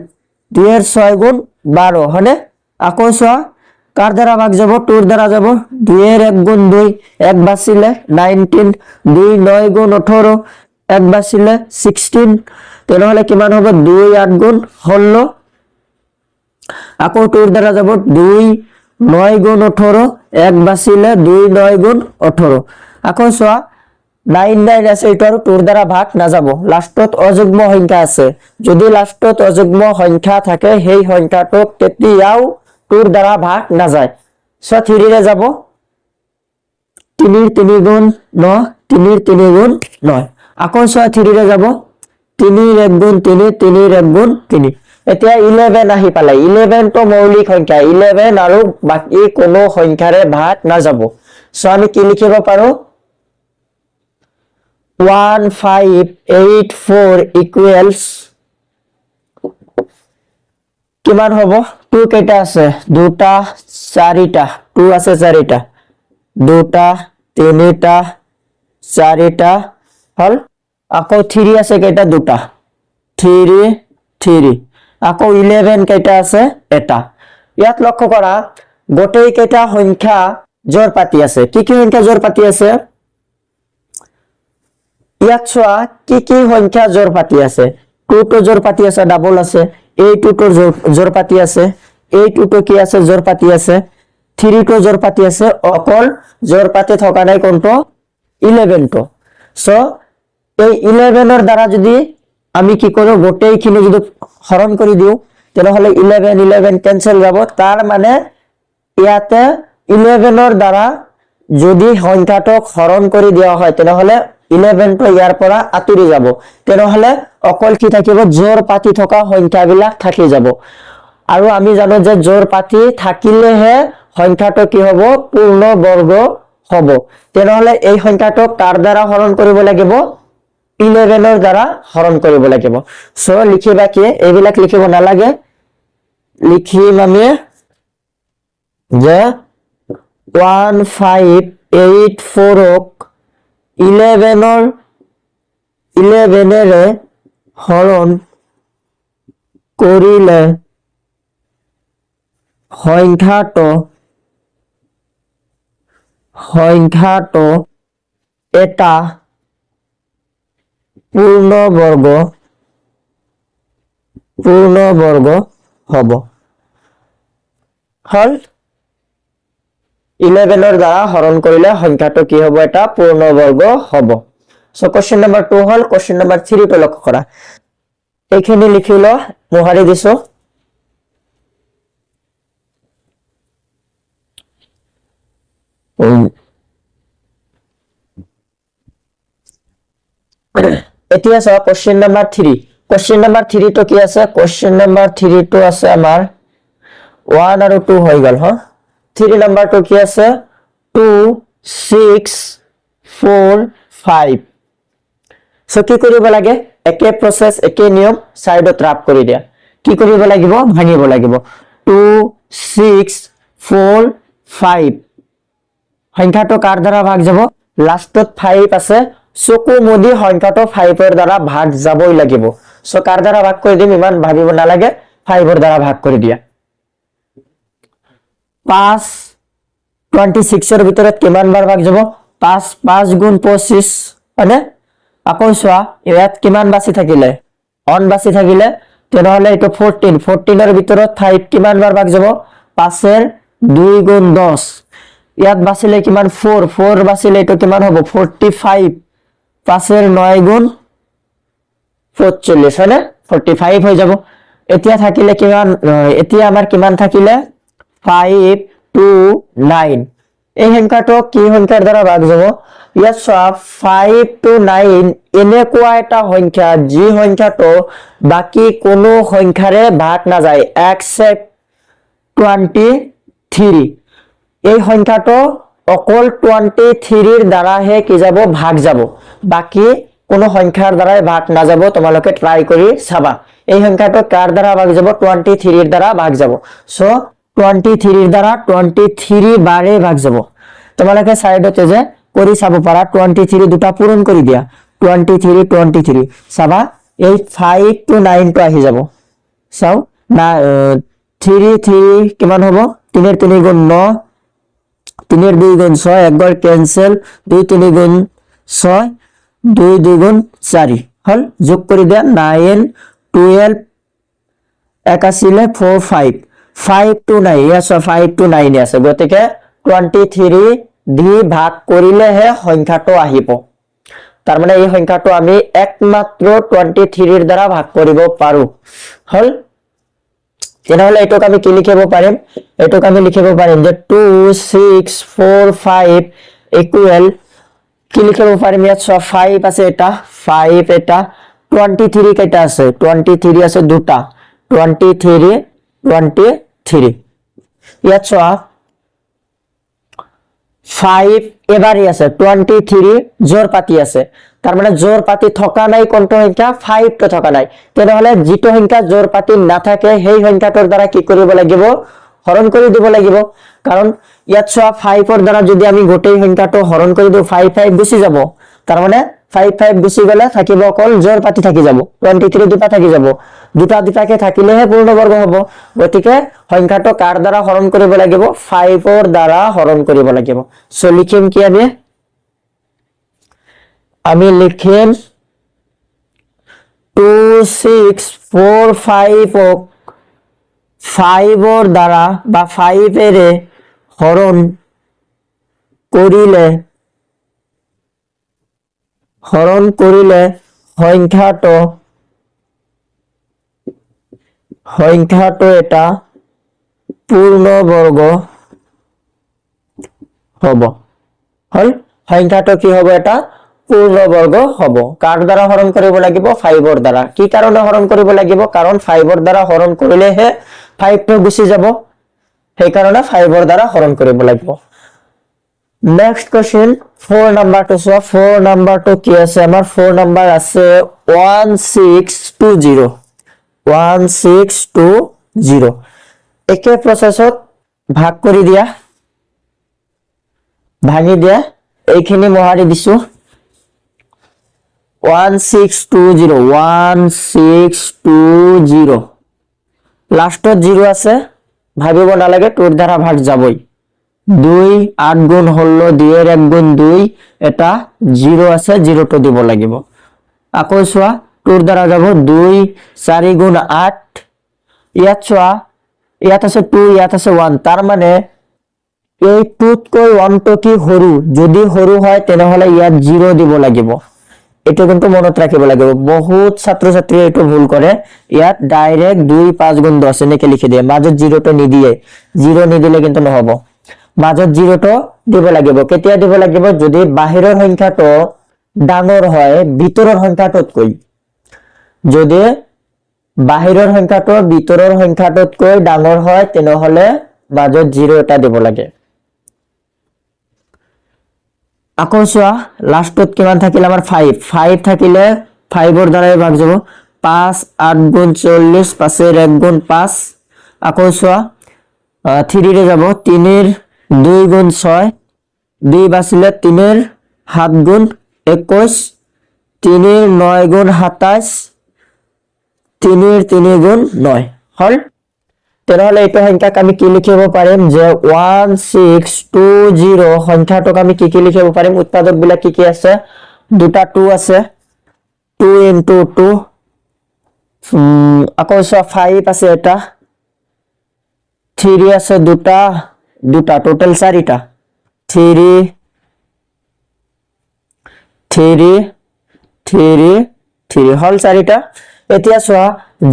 2 এৰ 6 গুণ 12 হনে আকৌ চোৱা কার দ্বারা ভাগ যাব 2 এর দ্বারা যাব 2 এর 1 গুণ 2 1 বাছিলে 19 2 9 গুণ 18 1 বাছিলে 16 তেনেহলে কিমান হবে 2 8 গুণ 16 আকৌ 2 এর দ্বারা যাব 2 9 গুণ 18 1 বাছিলে 2 9 গুণ 18 আকৌ চোৱা 9 9 আছে এটা আৰু 2 এর দ্বারা ভাগ না যাব লাষ্টত অযুগ্ম সংখ্যা আছে যদি লাষ্টত অযুগ্ম সংখ্যা থাকে সেই সংখ্যাটোক তেতিয়াও 2 এর দ্বারা ভাগ না যায় সো 3 রে যাব 3 এর 3 গুণ 9 3 এর 3 গুণ 9 আকৌ সো 3 রে যাব 3 এর 1 গুণ 3 3 এর 1 গুণ 3 এতিয়া 11 আহি পালে 11 তো মৌলিক সংখ্যা 11 আৰু বাকি কোনো সংখ্যাৰে ভাগ না যাব সো আমি কি লিখিব পাৰো 1584 ইকুয়ালস কিমান হ'ব 2 কেটা আছে দুটা চাৰিটা 2 আছে চাৰিটা দুটা তিনিটা চাৰিটা হল আকৌ 3 আছে কেটা দুটা 3 3 আকৌ 11 কেটা আছে এটা ইয়াত লক্ষ্য কৰা গোটেই কেটা সংখ্যা জোড় পাতি আছে কি কি সংখ্যা জোড় পাতি আছে ইয়াত চোৱা কি কি সংখ্যা জোড় পাতি আছে 2 তো জোড় পাতি আছে ডাবল আছে A2 তো জোড় পাতি আছে A2 তো কি আছে জোড় পাতি আছে 3 তো জোড় পাতি আছে অকল জোড় পাতি থকা নাই কোনটো 11 তো সো এই 11 এর দ্বারা যদি আমি কি করব গোটেইখিনি যদি হরণ কৰি দিও তেনেহলে 11 11 ক্যান্সেল যাব তাৰ মানে ইয়াতে 11 এৰ দ্বাৰা যদি সংখ্যাটোক হৰণ কৰি দিয়া হয় তেনেহলে 11 তো ইয়াৰ পৰা আঁতৰি যাব তেনেহলে অকল কি থাকিব জোড় পাতি থকা সংখ্যাবিলাক থাকি যাব আৰু আমি জানো যে জোড় পাতি থাকিলেহে সংখ্যাটো কি হ'ব পূৰ্ণ বৰ্গ হ'ব তেনেহলে এই সংখ্যাটোক তাৰ দ্বাৰা হৰণ কৰিব লাগিব 11 এৰ দ্বাৰা হৰণ কৰিব লাগিব সো লিখিবা কি এইবিলাক লিখিব নালাগে লিখিম আমি যে 1584 ক 11 এর হরণ করিলে সংখ্যাটো এটা পূর্ণবর্গ হব হল 11 এর দ্বারা হরণ করিলে সংখ্যাটো কি হব এটা পূর্ণবর্গ হব সো কোশ্চেন নাম্বার 2 হল কোশ্চেন নাম্বার 3 তো লক্ষ্য করা এইখিনি লিখিলো মোহাৰি দিছো এতিয়া সব কোশ্চেন নাম্বাৰ 3 কোশ্চেন নাম্বাৰ 3 তো কি আছে কোশ্চেন নাম্বাৰ 3 তো আছে আমাৰ 1 আৰু 2 হৈ গল হ 3 নাম্বাৰ তো কি আছে 2 6 4 5 সো কি কৰিব লাগে একে প্ৰসেস একে নিয়ম সাইডত ৰাপ কৰি দিয়া কি কৰিব লাগিব ভাঙিব লাগিব 2 6 4 5 সংখ্যাটো কার দ্বারা ভাগ যাব লাষ্টত 5 আছে চকু মুদি সংখ্যাটো 5 এর দ্বারা ভাগ যাবই লাগিব সো কার দ্বারা ভাগ কৰি দিম ইমান ভাবিব নালাগে 5 এৰ দ্বাৰা ভাগ কৰি দিয়া 5 26 এৰ ভিতৰত কিমান বাৰ ভাগ যাব 5 5 গুণ 25 মানে আকৌ চোৱা ইয়াত কিমান বাছি থাকিলে 1 বাছি থাকিলে তেনেহলে এটো 14 14 এর ভিতৰত 5 কিমান বাৰ ভাগ যাব 5 এর 2 গুণ 10 ইয়াত বাছিলে কিমান 4 4 বাছিলে এটো কিমান হ'ব 45 5 এর 9 গুণ 45 হয়নে 45 হৈ যাব এতিয়া থাকিলে কিমান এতিয়া আমাৰ কিমান থাকিলে 5 2 9 এই সংখ্যাটো কি সংখ্যাৰ দ্বাৰা ভাগ যাব ইয়াত চোৱা 5 to 9 এনেকুৱা এটা সংখ্যা যি সংখ্যাটো বাকি কোনো সংখ্যাৰে ভাগ নাযায় except 23 এই সংখ্যাটো অকল 23 ৰ দ্বাৰাহে কি যাব ভাগ যাব বাকি কোনো সংখ্যাৰ দ্বাৰাই ভাগ নাযাব তোমালোকে ট্ৰাই কৰি চাবা এই সংখ্যাটো কাৰ দ্বাৰা ভাগ যাব 23 ৰ দ্বাৰা ভাগ যাব সো 23 ৰ দ্বাৰা 23 বাৰে ভাগ যাব তোমালোকে সাইডতে যে কৰি চাব পাৰা 23 দুটা পূৰণ কৰি দিয়া 23 চাবা এই 5 to 9 টো আহি যাব চাও না 3 কিমান হ'ব 3 3 গুণ 9 3 2 গুণ 6 এক গড় ক্যান্সেল 2 3 গুণ 6 2 2 গুণ 4 হল যোগ কৰি দিয়া 9 12 81 4 5 5 to 9 yes 5 to 9 আছে গতিকে 23 দি ভাগ কৰিলেহে সংখ্যাটো আহিব তাৰ মানে এই সংখ্যাটো আমি একমাত্ৰ 23 ৰ দ্বাৰা ভাগ কৰিব পাৰো হল তেনেহলে এটোক আমি কি লিখিব পাৰিম এটোক আমি লিখিব পাৰিম যে 2 6 4 5 ইকুৱেল কি লিখিব পাৰিম ইয়াত 5 আছে এটা 5 এটা 23 কেইটা আছে 23 আছে দুটা 23 ইয়াত 5 এবারই আছে 23 জোর পাতি আছে তার মানে জোর পাতি থকা নাই কোনটো সংখ্যা 5 তো থকা নাই তেনেহলে যেটো সংখ্যা জোর পাতি না থাকে সেই সংখ্যাটোৰ দ্বাৰা কি কৰিব লাগিব হৰণ কৰি দিব লাগিব কাৰণ ইয়াত 5 ৰ দ্বাৰা যদি আমি গোটেই সংখ্যাটো হৰণ কৰি দিও 5 5 গুছি যাব তার মানে 5 5 গুছি গলে থাকিব অকল জোর পাতি থাকি যাব 23 দুটা থাকি যাব দুটা দুটাকে থাকিলেহে পূৰ্ণবৰ্গ হ'ব গতিকে সংখ্যাটো কাৰ দ্বাৰা হৰণ কৰিব লাগিব 5 ৰ দ্বাৰা হৰণ কৰিব লাগিব সো লিখিম কি আমি লিখিম 2 6 4 5 ক 5 ৰ দ্বাৰা বা 5 এৰে হৰণ কৰিলে সংখ্যাটো এটা পূৰ্ণবৰ্গ হ'ব হল সংখ্যাটো কি হ'ব এটা পূৰ্ণবৰ্গ হ'ব কাৰ দ্বাৰা হৰণ কৰিব লাগিব 5 ৰ দ্বাৰা কি কাৰণে হৰণ কৰিব লাগিব কাৰণ 5 ৰ দ্বাৰা হৰণ কৰিলেহে 5 টো গুছি যাব সেই কাৰণে 5 ৰ দ্বাৰা হৰণ কৰিব লাগিব নেক্সট কোশ্চেন 4 নাম্বাৰটো সো 4 নাম্বাৰটো কি আছে আমাৰ 4 নাম্বাৰ আছে 1620 একে প্ৰসেছত ভাগ কৰি দিয়া ভাঙি দিয়া এইখিনি মহাৰি দিছো 1620 লাষ্টত 0 আছে ভাবিব নালাগে তোৰ দ্বাৰা ভাগ যাবই 2 8 গুণ হল 2 এর 1 গুণ 2 এটা 0 আছে 0 টো দিব লাগিব আকৌ সোয়া তোৰ দ্বাৰা যাব 2 4 গুণ 8 ইয়াত সোয়া ইয়াত আছে 2 ইয়াত আছে 1 তাৰ মানে এই 2 কৈ 1 টো কি হৰু যদি হৰু হয় তেনেহলে ইয়াত 0 দিব লাগিব এটো কিন্তু মনত ৰাখিব লাগিব বহুত ছাত্ৰ ছাত্ৰী এটো ভুল কৰে ইয়াত ডাইৰেক্ট 2 5 গুণ 10 এনেকে লিখি দিয়ে মাজত 0 টো নিদিয়ে 0 নিদিলে কিন্তু নহব মাজত 0 টো দিব লাগিব কেতিয়া দিব লাগিব যদি বাহিৰৰ সংখ্যাটো ডাঙৰ হয় ভিতৰৰ সংখ্যাটোতকৈ যদি বাহিৰৰ সংখ্যাটো ভিতৰৰ সংখ্যাটোতকৈ ডাঙৰ হয় তেনেহলে মাজত 0 এটা দিব লাগে আকৌ সোয়া লাষ্টত কিমান থাকিল আমাৰ 5 থাকিলে 5 ৰ দ্বাৰাই ভাগ যাব 5 8 গুণ 40 5 এর 1 গুণ 5 আকৌ সোয়া 3 রে যাব 3 এর 2 গুণ 6 2 বাছিলে 3 এর 7 গুণ 21 3 এর 9 গুণ 27 3 এর 3 গুণ 9 হল তেনেহলে এইটো সংখ্যাক আমি কি লিখিব পাৰিম যে 1620 সংখ্যাটোক আমি কি লিখিব পাৰিম উৎপাদক বিলাক কি আছে দুটা 2 আছে 2 into 2 আকৌ 5 আছে এটা 3 আছে দুটা টোটাল 4টা 3 হল 4টা এতিয়া সোয়া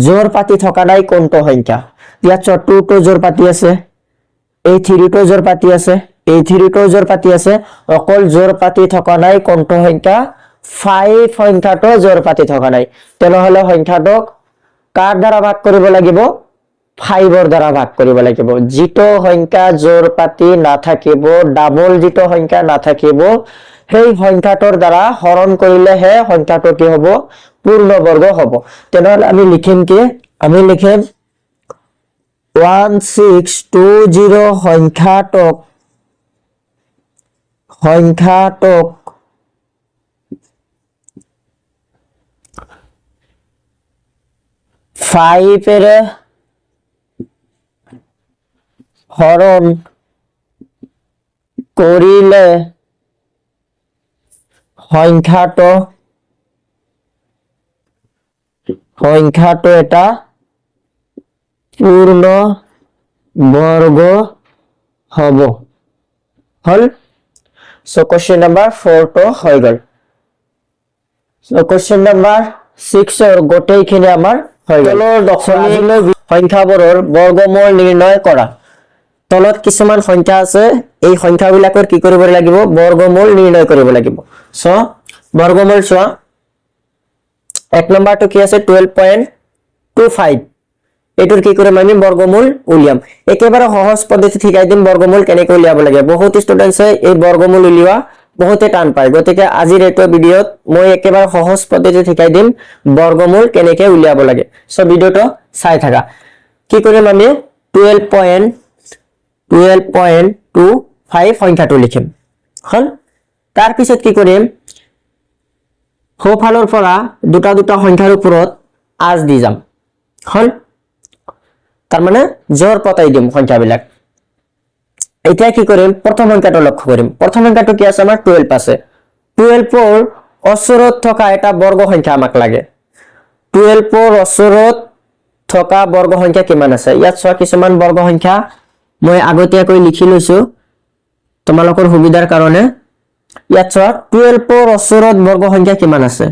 জোর পাতি থকা নাই কোনটো সংখ্যা ইয়াত 2 টো জোর পাতি আছে এই 3 টো জোর পাতি আছে এই 3টো জোৰ পাতি আছে অকল জোৰ পাতি থকা নাই কোনটো সংখ্যা 5 সংখ্যাটো জোৰ পাতি থকা নাই তেনেহলে সংখ্যাটোক কাৰ দ্বাৰা ভাগ কৰিব লাগিব 5 ৰ দ্বাৰা ভাগ কৰিব লাগিব যিটো সংখ্যা জোৰ পাতি নাথাকিব ডাবল যিটো সংখ্যা নাথাকিব সেই সংখ্যাটোৰ দ্বাৰা হৰণ কৰিলে হে সংখ্যাটো কি হ'ব পূৰ্ণবৰ্গ হ'ব তেনেহলে আমি লিখিম কি আমি লিখিম 1620 সংখ্যাটোক 5 এৰে হৰণ কৰিলে সংখ্যাটো এটা পূৰ্ণ বৰ্গ হ'ব হল সো কোশ্চেন নাম্বার 4 তো হৈ গল সো কোশ্চেন নাম্বার 6 এর গোটেইখিনি আমাৰ হৈ গল দশমিক সংখ্যাবোৰৰ বৰ্গমূল নিৰ্ণয় কৰা তলত কিছুমান সংখ্যা আছে এই সংখ্যাবিলাকৰ কি কৰিব লাগিব বৰ্গমূল নিৰ্ণয় কৰিব লাগিব সো বৰ্গমূল চোৱা এক নম্বৰটো কি আছে 12.25 এটোৰ কি কৰিম আমি বৰ্গমূল উলিয়াম একেবাৰে সহজ পদ্ধতি শিকাই দিম বৰ্গমূল কেনেকৈ উলিয়াব লাগে বহুত ষ্টুডেন্টছে এই বৰ্গমূল উলিওৱা বহুতে টান পায় গতিকে আজিৰ এই ভিডিওত মই একেবাৰে সহজ পদ্ধতি শিকাই দিম বৰ্গমূল কেনেকৈ উলিয়াব লাগে সো ভিডিওটো চাই থাকা কি কৰিম আমি 12.25 সংখ্যাটো লিখিম হল তাৰ পিছত কি কৰিম সোঁফালৰ পৰা দুটা সংখ্যাৰ ওপৰত আজ দি যাম হল তাৰ মানে জোৰ পতাই দিম সংখ্যাবিলাক এটা কি কৰিম প্ৰথম সংখ্যাটো লক্ষ্য কৰিম প্ৰথম সংখ্যাটো কি আছে আমাৰ 12 আছে 12 ৰ ওচৰত থকা এটা বৰ্গ সংখ্যা আমাক লাগে 12 ৰ ওচৰত থকা বৰ্গ সংখ্যা কিমান আছে ইয়াত চোৱা কিছুমান বৰ্গ সংখ্যা মই আগতীয়াকৈ লিখি লৈছো তোমালোকৰ সুবিধাৰ কাৰণে ইয়াত চোৱা 12 ৰ ওচৰত বৰ্গ সংখ্যা কিমান আছে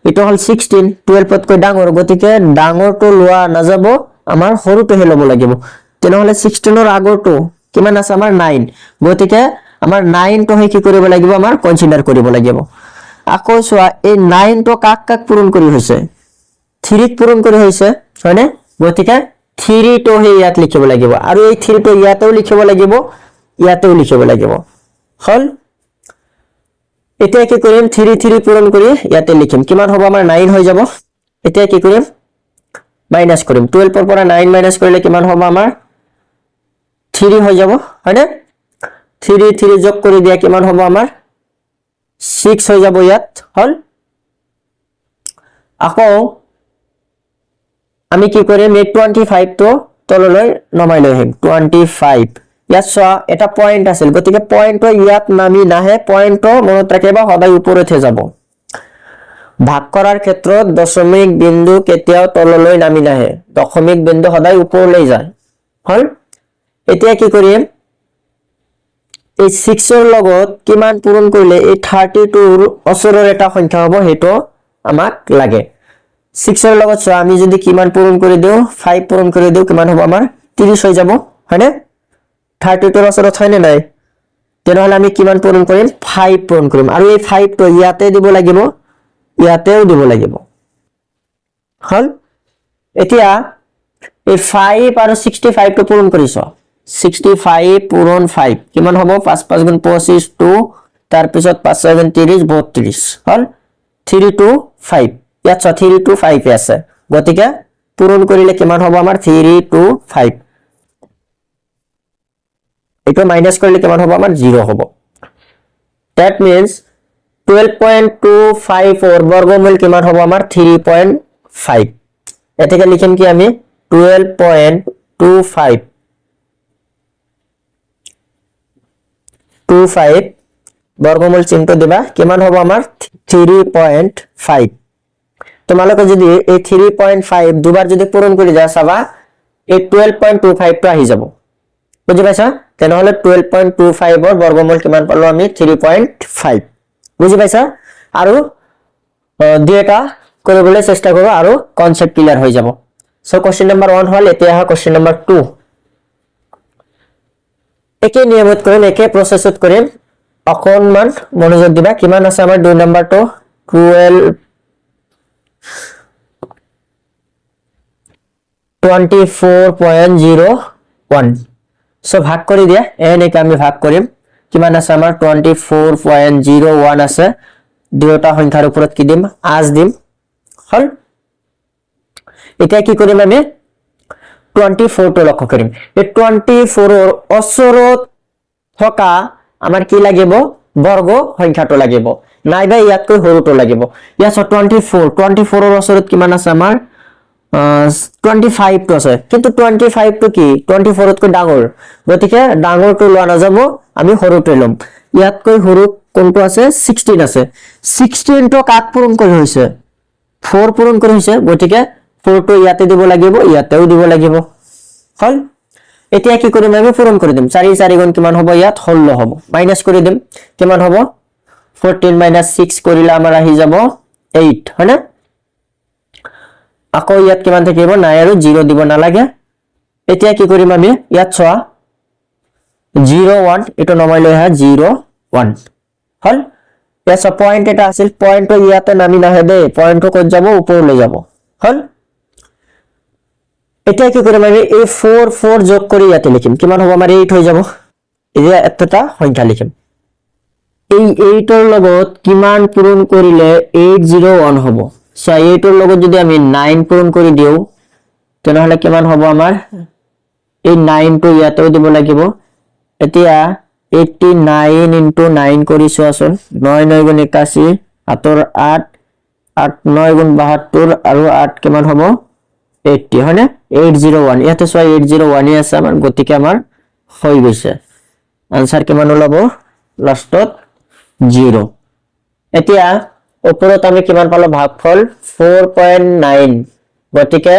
এটা হল 16 12 তকৈ ডাঙৰ গতিকে ডাঙৰটো লোৱা নাযাব আমাৰ সৰুটোহে লব লাগিব তেনেহলে 16 ৰ আগৰটো কিমান আছে আমাৰ 9 গতিকে আমাৰ 9 টো হে কি কৰিব লাগিব আমাৰ কনসিডাৰ কৰিব লাগিব আকৌ চোৱা এই 9 টো কাক পূৰণ কৰি হৈছে 3 ক পূৰণ কৰি হৈছে হয়নে গতিকে 3 টো হে ইয়াত লিখিব লাগিব আৰু এই 3 টো ইয়াতেও লিখিব লাগিব হল এতিয়া কি কৰিম 3 পূৰণ কৰি ইয়াতে লিখিম কিমান হ'ব আমাৰ 9 হৈ যাব এতিয়া কি কৰিম মাইনাস কৰিম 12 ৰ পৰা 9 মাইনাস কৰিলে কিমান হ'ব আমাৰ 3 হৈ যাব হয়নে 3 যোগ কৰি দিয়া কিমান হ'ব আমাৰ 6 হৈ যাব ইয়াত হল আকৌ আমি কি কৰিম এই 25 টো তললৈ নমাই লৈ আহিম 25 ইয়াত চোৱা এটা পয়েন্ট আছিল গতিকে পয়েন্টটো ইয়াত নামি নাহে পয়েন্টটো মনত ৰাখিবা সদায় ওপৰতে যাব ভাগ কৰাৰ ক্ষেত্ৰত দশমিক বিন্দু কেতিয়াও তললৈ নামি নাহে দশমিক বিন্দু সদায় ওপৰলৈ যায় হল এতিয়া কি কৰিম এই 6 ৰ লগত কিমান পূৰণ কৰিলে এই 32 ৰ ওচৰৰ এটা সংখ্যা হ'ব হেটো আমাক লাগে 6 ৰ লগত চোৱা আমি যদি কিমান পূৰণ কৰি দিও 5 পূৰণ কৰি দিও কিমান হ'ব আমাৰ 30 হৈ যাব হয়নে 32 ৰ ওচৰত হয়নে নাই তেনেহলে আমি কিমান পূৰণ কৰিম 5 পূৰণ কৰিম আৰু এই 5 টো ইয়াতে দিব লাগিব ইয়াতেও দিব লাগিব হল এতিয়া এই 5 আৰু 65 টো পূৰণ কৰিছো 65 পূৰণ 5 কিমান হ'ব 5 5 গুণ 25 2 তাৰ পিছত 5 6 গুণ 30 32 হল 3 to 5 ইয়াত 3 to 5 আছে গতিকে পূৰণ কৰিলে কিমান হ'ব আমাৰ 3 to 5 এটা মাইনাস কৰিলে কিমান হ'ব আমাৰ 0 হ'ব that means 12.254 বৰ্গমূল কিমান হ'ব আমাৰ 3.5 এটাকে লিখিম কি আমি 12.25 বৰ্গমূল চিহ্ন দিবা কিমান হ'ব আমাৰ 3.5 তোমালোকে যদি এই 3.5 দুবাৰ যদি পূৰণ কৰি যা চাবা এই 12.25 টো আহি যাব বুজি পাইছা তেনেহলে 12.25 ৰ বৰ্গমূল কিমান পালো আমি 3.5 বুজি পাইছা আৰু দুটা কৰিবলৈ চেষ্টা কৰো আৰু কনসেপ্ট ক্লিয়াৰ হৈ যাব সো কোশ্চেন নাম্বাৰ 1 হল এতিয়া কোশ্চেন নাম্বাৰ 2 একে নিয়মিত কৰিম, একে প্ৰচেছত কৰিম, অকণমান মনোযোগ দিবা। কিমান আছে আমাৰ 2 নম্বৰটো 24.01 সো ভাগ কৰি দিয়া এনেকৈ আমি ভাগ কৰিম। কিমান আছে আমাৰ 24.01 আছে, দুটা সংখ্যাৰ ওপৰত কি দিম আজ দিম হল। এতিয়া কি কৰিম আমি 24 টো লক্ষ্য কৰিম। এই 24 ৰ ওচৰত থকা আমাৰ কি লাগিব বৰ্গ সংখ্যাটো লাগিব, নাইবা ইয়াতকৈ সৰুটো লাগিব। ইয়াত 24 ৰ ওচৰত কিমান আছে আমাৰ 25 টো আছে, কিন্তু 25 টো কি 24 তকৈ ডাঙৰ, গতিকে ডাঙৰটো লোৱা নাযাব, আমি সৰুটো লম। ইয়াতকৈ সৰু কোনটো আছে 16 আছে, 16 টো কাক পূৰণ কৰি হৈছে 4 পূৰণ কৰি হৈছে, গতিকে 4 টো ইয়াতে দিব লাগিব, ইয়াতেও দিব লাগিব হল। এতিয়া কি কৰিম আমি পূৰণ কৰি দিম, 4 4 গুণ কিমান হ'ব ইয়াত 16 হ'ব, মাইনাস কৰি দিম কিমান হ'ব 14 - 6 কৰিলে আমাৰ আহি যাব 8 হয় না। আকৌ ইয়াত কিমান থাকিব নাই আৰু 0 দিব নালাগে। এতিয়া কি কৰিম আমি ইয়াত চোৱা 0 1 এটো নমাই লৈ আহা 0 1 হল। ইয়াত পয়েন্ট এটা আছিল, পয়েন্টটো ইয়াতে নামি নাহে দে, পয়েন্টটো ক'ত যাব ওপৰলৈ যাব হল। এতিয়া কি কৰিম আমি এই 4 4 যোগ কৰি ইয়াতে লিখিম, কিমান হ'ব আমাৰ 8 হৈ যাব। এতিয়া এটা সংখ্যা লিখিম, এই 8 ৰ লগত কিমান পূৰণ কৰিলে 801 হ'ব। সো 8 ৰ লগত যদি আমি 9 পূৰণ কৰি দিও তেনেহলে কিমান হ'ব আমাৰ এই 9 টো ইয়াতেও দিব লাগিব। এতিয়া 89 * 9 কৰি চোৱাচোন, 9 9 গুণ 81 হাতৰ 8 8 9 গুণ 72 আৰু 8 কিমান হ'ব 80 হয় না 801। ইয়াতে চোৱা 801 আছে আমাৰ, গতিকে আমাৰ হৈ গৈছে আনসাৰ কিমান ওলাব লাষ্টত 0। এতিয়া ওপৰত আমি কিমান পালো ভাগফল 4.9, গতিকে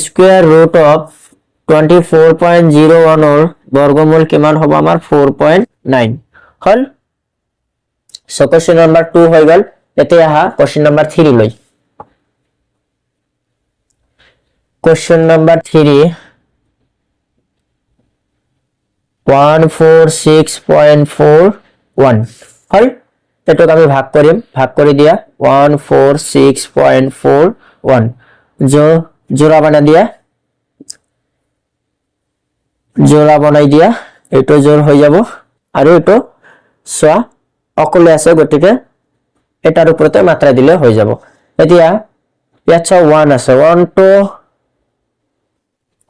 স্কয়াৰ ৰুট অফ 24.01 ৰ বৰ্গমূল কিমান হ'ব আমাৰ 4.9 হল। সো কোশ্চেন নাম্বার 2 হৈ গল। এতিয়া আহা কোশ্চেন নাম্বার 3 লৈ। কোশ্চেন নাম্বার 3 146.41 হল। এটুক আমি ভাগ কৰিম, ভাগ কৰি দিয়া 146.41 জোড়া বানাই দিয়া, জোড়া বনাই দিয়া, এটো জোড় হৈ যাব আৰু এটো সোয়া অকলে আছে, গতিকে এটাৰ ওপৰতে মাত্ৰা দিলে হৈ যাব। এতিয়া ইয়াত 1 আছে, 1 টো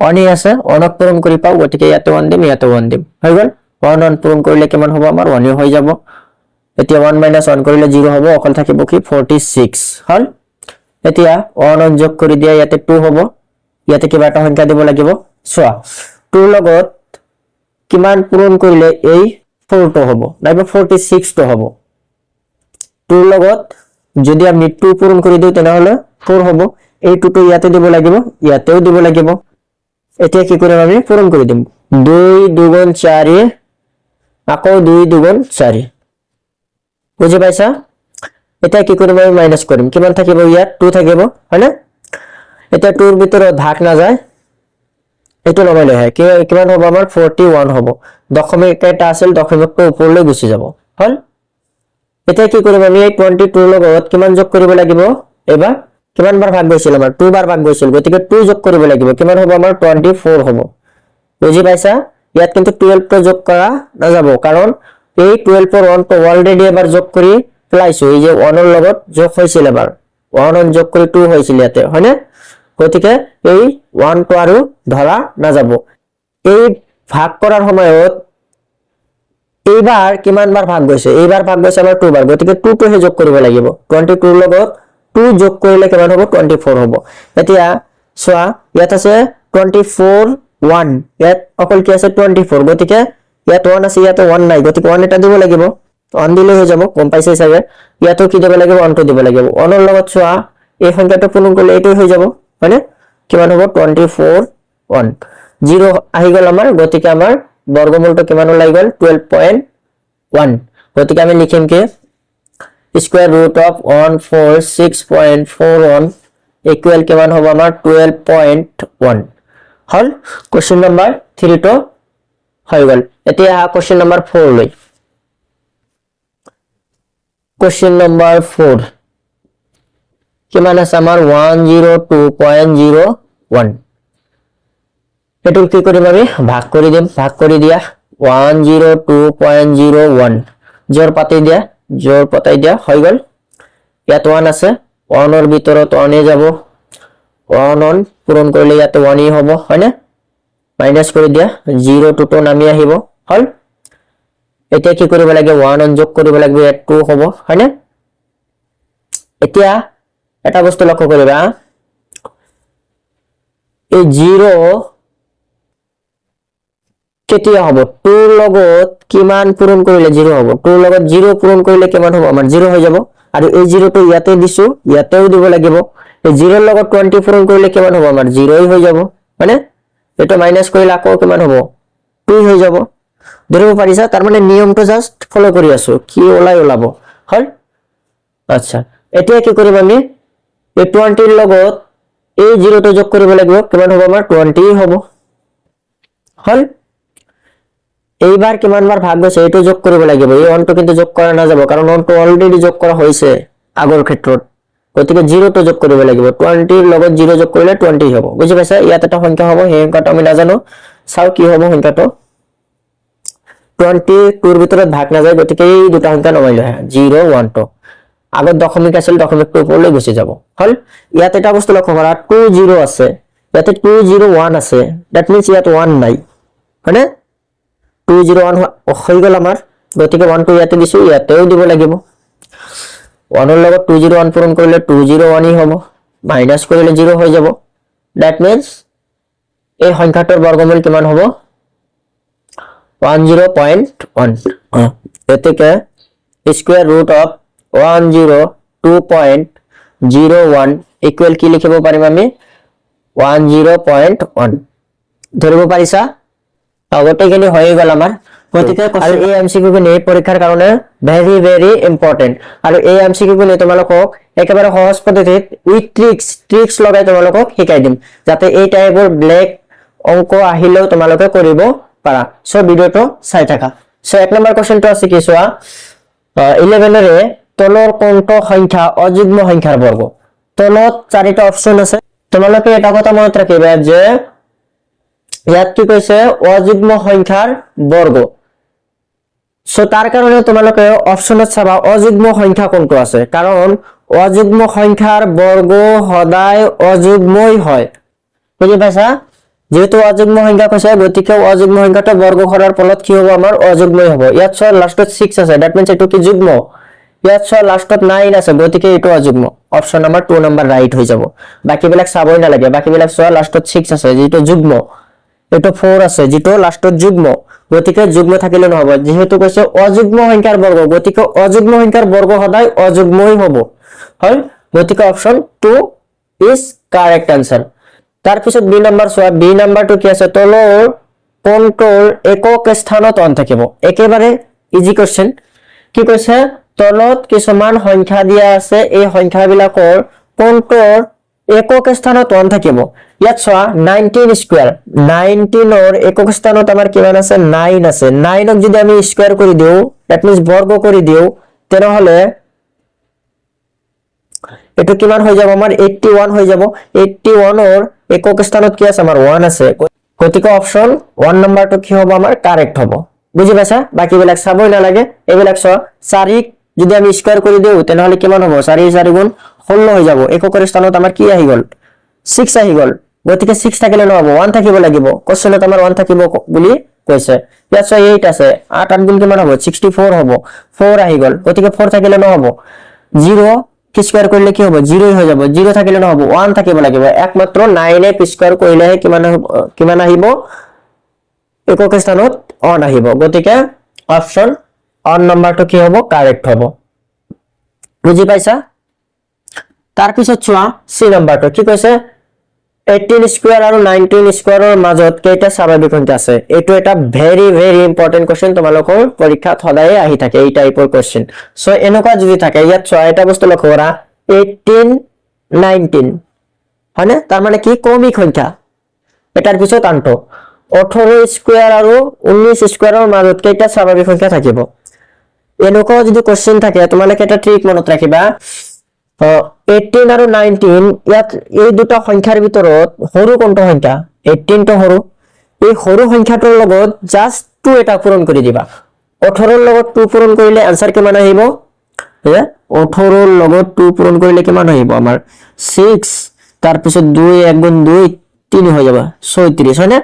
1 আছে, 1 পূৰণ কৰি পাও, গতিকে ইয়াতে 1 দিম, ইয়াতে 1 দিম, হৈ গল। 1 1 পূৰণ কৰিলে কিমান হ'ব আমাৰ 1 হৈ যাব। এতিয়া 1 - 1 কৰিলে 0 হ'ব, অকল থাকিব কি 46 হল। এতিয়া 1 1 যোগ কৰি দিয়া, ইয়াতে 2 হ'ব, ইয়াতে কিবা এটা সংখ্যা দিব লাগিব। সোয়া 2 লগত কিমান পূৰণ কৰিলে এই 4 টো হ'ব, নাইবা 46 টো হ'ব। 2 লগত যদি আমি 2 পূৰণ কৰি দিও তেনেহলে 4 হ'ব, এই 2 টো ইয়াতে দিব লাগিব, ইয়াতেও দিব লাগিব। এতিয়া কি কৰিম আমি পূৰণ কৰি দিম, 2 2 গুণ 4 আকৌ 2 2 গুণ 4, বুঝি পাইছা। এতিয়া কি কৰিম আমি মাইনাস কৰিম, কিমান থাকিব ইয়াত 2 থাকিব হয় না। এতিয়া 2 ৰ ভিতৰত ভাগ না যায়, এটো নমাই লৈ আহে, কিমান হ'ব আমাৰ 41 হ'ব। দশমিক এটা আছিল, দশমিকটো ওপৰলৈ গুচি যাব হল। এতিয়া কি কৰিম আমি এই 22 ৰ লগত কিমান যোগ কৰিব লাগিব, এবাৰ কিমান বাৰ ভাগ গৈছিল আমাৰ 2 বাৰ ভাগ গৈছিল, গতিকে 2 যোগ কৰিব লাগিব, কিমান হ'ব আমাৰ 24 হ'ব। বুঝি পাইছা। ইয়াত কিন্তু 12 টো যোগ কৰা না যাব, কাৰণ এই 12 ৰ 1 টো অলৰেডি এবাৰ যোগ কৰি পেলাইছো, এই যে 1 ৰ লগত যোগ হৈছিল এবাৰ 1 1 যোগ কৰি 2 হৈছিল ইয়াতে হয় না, গতিকে এই 1 টো আৰু ধৰা না যাব। এই ভাগ কৰাৰ সময়ত এইবাৰ কিমান বাৰ ভাগ গৈছে, এইবাৰ ভাগ গৈছে আমাৰ 2 বাৰ, গতিকে 2 টো হে যোগ কৰিব লাগিব। 22 ৰ লগত 2 যোগ কৰিলে কিমান হ'ব 24 হ'ব। এতিয়া সোয়া ইয়াত আছে 24 1, ইয়াত অকল কি আছে 24, গতিকে ইয়াত 1 আছে, ইয়াতে 1 নাই, গতিকে 1 এটা দিব লাগিব, 1 দিলে হৈ যাব, কম পাইছে চাগে। ইয়াতো কি দিব লাগিব 1 টো দিব লাগিব। 1 ৰ লগত সোয়া এই সংখ্যাটো পূৰণ কৰিলে এইটো হৈ যাব হয়নে, কিমান হ'ব 24 1, 0 আহি গল আমাৰ, গতিকে আমাৰ বৰ্গমূলটো কিমান ওলাই গল 12.1, গতিকে আমি লিখিম কি স্কয়াৰ ৰুট অফ 146.41 ইকুয়াল কিমান হ'ব আমাৰ 12.1 হল। কোশ্চেন নাম্বার 3 টো হৈ গল এতিয়া কোশ্চেন নাম্বার 4 লৈ কোশ্চেন নাম্বার 4 কিমান আছে আমাৰ 102.01 এটো কি কৰিম আমি ভাগ কৰি দিম ভাগ কৰি দিয়া 102.01 জোৰ পাতি দিয়া হৈ গল ইয়াত 1 আছে 1 ৰ ভিতৰত 1 এ যাব 1 পূৰণ কৰিলে ইয়াত 1 ই হ'ব হয়নে মাইনাস কৰি দিয়া 0 2 নামি আহিব হল এতিয়া কি কৰিব লাগে 1 যোগ কৰিব লাগিব ইয়াত 2 হ'ব হয়নে এতিয়া এটা বস্তু লক্ষ্য কৰিবা এই 0 কেতিয়া হ'ব 2 লগত কিমান পূৰণ কৰিলে 0 হ'ব 2 লগত 0 পূৰণ কৰিলে কিমান হ'ব আমাৰ 0 হৈ যাব আৰু এই 0 টো ইয়াতে দিছো ইয়াতেও দিব লাগিব এই 0 ৰ লগত 20 পূৰণ কৰিলে কিমান হ'ব আমাৰ 0 ই হৈ যাব মানে এটা মাইনাস কৰিলে আকৌ কিমান হ'ব 2 হৈ যাব ধৰিব পাৰিছা তাৰ মানে নিয়মটো জাস্ট ফলো কৰি আছো কি ওলাব হল আচ্ছা এতিয়া কি কৰিম আমি এই 20 ৰ লগত এই 0 টো যোগ কৰিব লাগিব কিমান হ'ব আমাৰ 20 হ'ব হল এইবাৰ কিমান বাৰ ভাগ গৈছে এটো যোগ কৰিব লাগিব এই 1 টো কিন্তু যোগ কৰা না যাব কাৰণ 1 টো অলৰেডি যোগ কৰা হৈছে আগৰ ক্ষেত্ৰত গতিকে 0 টো যোগ কৰিব লাগিব 20 ৰ লগত 0 যোগ কৰিলে 20 হ'ব বুজি পাইছা ইয়াত এটা সংখ্যা হ'ব সেই সংখ্যাটো আমি নাজানো চাও কি হ'ব সংখ্যাটো 20 টোৰ ভিতৰত ভাগ না যায় গতিকে এই দুটা সংখ্যা নমাইলো 0 1 2 আগত দশমিক আছিল দশমিকটো ওপৰলৈ গুচি যাব হল ইয়াত এটা বস্তু লক্ষ্য কৰা 20 আছে ইয়াতে 201 আছে দ্যাট মিন্স ইয়াত 1 নাই মানে 201 হৈ গল আমাৰ গতিকে 1 টো ইয়াতে দিছো ইয়াতেও দিব লাগিব 1 ৰ লগত 201 পূৰণ কৰিলে 201 ই হ'ব মাইনাস কৰিলে 0 হৈ যাব দ্যাট মিন্স এই সংখ্যাটোৰ বৰ্গমূল কিমান হ'ব 10.1 এতেকে স্কয়াৰ ৰুট অফ 102.01 ইকুয়াল কি লিখিব পাৰিম আমি 10.1 ধৰিব পাৰিছা আগতেখিনি হৈ গল আমাৰ গতিকে আৰু এই এমসিকিউ খিনি পৰীক্ষাৰ কাৰণে ভেৰি ভেৰি ইম্পৰ্টেন্ট আৰু এই এমসিকিউ খিনি তোমালোকক একেবাৰে সহজ পদ্ধতিত উইথ ট্ৰিক্স লগাই তোমালোকক শিকাই দিম যাতে এই টাইপৰ ব্লেক অংক আহিলেও তোমালোকে কৰিব পাৰা সো ভিডিওটো চাই থাকা সো এক নম্বৰ কোশ্চেনটো আছে কি চোৱা 11 ৰে তলৰ কোনটো সংখ্যা অযুগ্ম সংখ্যাৰ বৰ্গ তলত চাৰিটা অপচন আছে তোমালোকে এটা কথা মনত ৰাখিবা যে ইয়াত কি কৈছে অযুগ্ম সংখ্যাৰ বৰ্গ সো তাৰ কাৰণে তোমালোকে অপচনত চাবা অযুগ্ম সংখ্যা কোনটো আছে কাৰণ অযুগ্ম সংখ্যাৰ বৰ্গ সদায় অযুগ্মই হয় বুজি পাইছা যেহেতু অযুগ্ম সংখ্যা কৈছে গতিকে অযুগ্ম সংখ্যাটো বৰ্গ কৰাৰ ফলত কি হ'ব আমাৰ অযুগ্মই হ'ব ইয়াত ছ লাষ্টত 6 আছে দ্যাট মিন্স এটো কি যুগ্ম ইয়াত ছ লাষ্টত 9 আছে গতিকে এটো অযুগ্ম অপচন নাম্বার 2 নাম্বার রাইট হৈ যাব বাকি বিলাক চাবই না লাগে বাকি বিলাক ছ লাষ্টত 6 আছে যেটো যুগ্ম এটো 4 আছে যেটো লাষ্টত যুগ্ম গতিকে যুগ্ম থাকিলে নহব যেহেতু কৈছে অযুগ্ম সংখ্যাৰ বৰ্গ গতিকে অযুগ্ম সংখ্যাৰ বৰ্গ সদায় অযুগ্মই হ'ব হয় গতিকে অপচন 2 ইজ কাৰেক্ট आंसर তাৰ পিছত বি নাম্বাৰ সোয়া বি নাম্বাৰটো কি আছে তলৰ কোনটোৰ একক স্থানত অন থাকিব একেবাৰে ইজি কোশ্চেন কি কৈছে তলত কিছুমান সংখ্যা দিয়া আছে এই সংখ্যাবিলাকৰ কোনটোৰ একক স্থানত অন থাকিব ইয়াত সোয়া 19 স্কয়াৰ 19 ৰ একক স্থানত আমাৰ কিমান আছে 9 আছে 9 ক যদি আমি স্কয়াৰ কৰি দিও দ্যাট মিন্স বৰ্গ কৰি দিও তেনেহলে এটো কিমান হৈ যাব আমাৰ 81 হৈ যাব 81 ৰ একক স্থানত কি আছে আমাৰ 1 আছে গতিকে অপচন 1 নাম্বাৰটো কি হ'ব আমাৰ কারেক্ট হ'ব বুজি পাইছা বাকি বিলাক চাবই না লাগে এবিলাক 4 যদি আমি স্কয়াৰ কৰি দিও তেনেহলে কিমান হ'ব 4 4 গুণ 16 হৈ যাব এককৰ স্থানত আমাৰ কি আহি গল 6 আহি গল গতিকে 6 থাকিলে নহব 1 থাকিব লাগিব কোশ্চেনত আমাৰ 1 থাকিব বুলি কৈছে ইয়াত 8 আছে 8 8 গুণ কিমান হ'ব 64 হ'ব 4 আহি গল গতিকে 4 থাকিলে নহব 0 কি স্কয়ার কৰিলে কি হ'ব 0 হৈ যাব 0 থাকিলে নহব 1 থাকিব লাগিব একমাত্ৰ 9 এ স্কয়াৰ কৰিলে কিমান আহিব একক স্থানত 1 আহিব গতিকে অপচন 1 নাম্বাৰটো কি হ'ব কাৰেক্ট হ'ব বুজি পাইছা তাৰ পিছত চোৱা সি নাম্বাৰটো কি কৈছে 18 স্কয়াৰ আৰু 19 স্কয়াৰৰ মাজত কেইটা স্বাভাৱিক সংখ্যা আছে এটো এটা ভেৰি ভেৰি ইম্পৰ্টেন্ট কোশ্চেন তোমালোকৰ পৰীক্ষাত সদায় আহি থাকে এই টাইপৰ কোশ্চেন সো এনেকুৱা যদি থাকে ইয়াত চোৱা এটা বস্তু লক্ষ্য কৰা 18 19 হয়নে তাৰ মানে কি কমিক সংখ্যা এটাৰ পিছত আনটো 18 স্কয়াৰ আৰু 19 স্কয়াৰৰ মাজত কেইটা স্বাভাৱিক সংখ্যা থাকিব এনেকুৱা যদি কোশ্চেন থাকে তোমালোকে এটা ট্ৰিক মনত ৰাখিবা 18 আৰু 19 ইয়াত এই দুটা সংখ্যাৰ ভিতৰত সৰু কোনটো সংখ্যা 18 টো সৰু এই সৰু সংখ্যাটোৰ লগত জাস্ট 2 এটা পূৰণ কৰি দিবা 18 ৰ লগত 2 পূৰণ কৰিলে आंसर কিমান আহিব 18 ৰ লগত 2 পূৰণ কৰিলে কিমান আহিব আমাৰ 6 তাৰ পিছত 2 1 গুণ 2 3 হৈ যাব 36 হয় না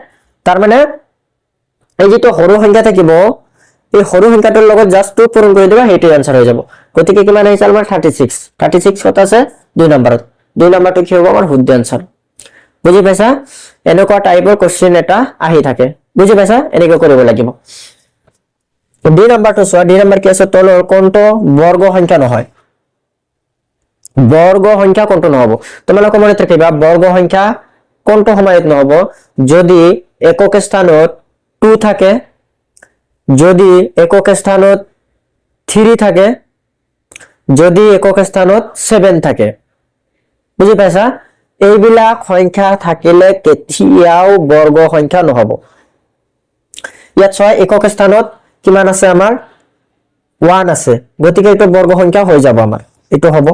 তাৰ মানে এই যেটো সৰু সংখ্যা থাকিব এই সৰু সংখ্যাটোৰ লগত জাস্ট 2 পূৰণ কৰি দিবা হেইটো आंसर হৈ যাব গতিকে কিমান আহিছে আমাৰ 36 কত আছে 2 নম্বৰত 2 নম্বৰটো কি হ'ব আমাৰ শুদ্ধ आंसर বুজি পাইছা এনেকুৱা টাইপৰ কোশ্চেন এটা আহি থাকে বুজি পাইছা এনেকৈ কৰিব লাগিব 2 নম্বৰটো চোৱা 2 নম্বৰ কি আছে তলৰ কোনটো বৰ্গ সংখ্যা নহয় বৰ্গ সংখ্যা কোনটো নহব তোমালোকে মনত ৰাখিবা বৰ্গ সংখ্যা কোনটো সময়ত নহব যদি একক স্থানত 2 থাকে যদি একক স্থানত 3 থাকে যদি একক স্থানত 7 থাকে বুজি পাইছা এইবিলাক সংখ্যা থাকিলে কেতিয়াও বৰ্গ সংখ্যা নহব ইয়াত ছয় একক স্থানত কিমান আছে আমাৰ 1 আছে গতিকে এটো বৰ্গ সংখ্যা হৈ যাব আমাৰ এটো হ'ব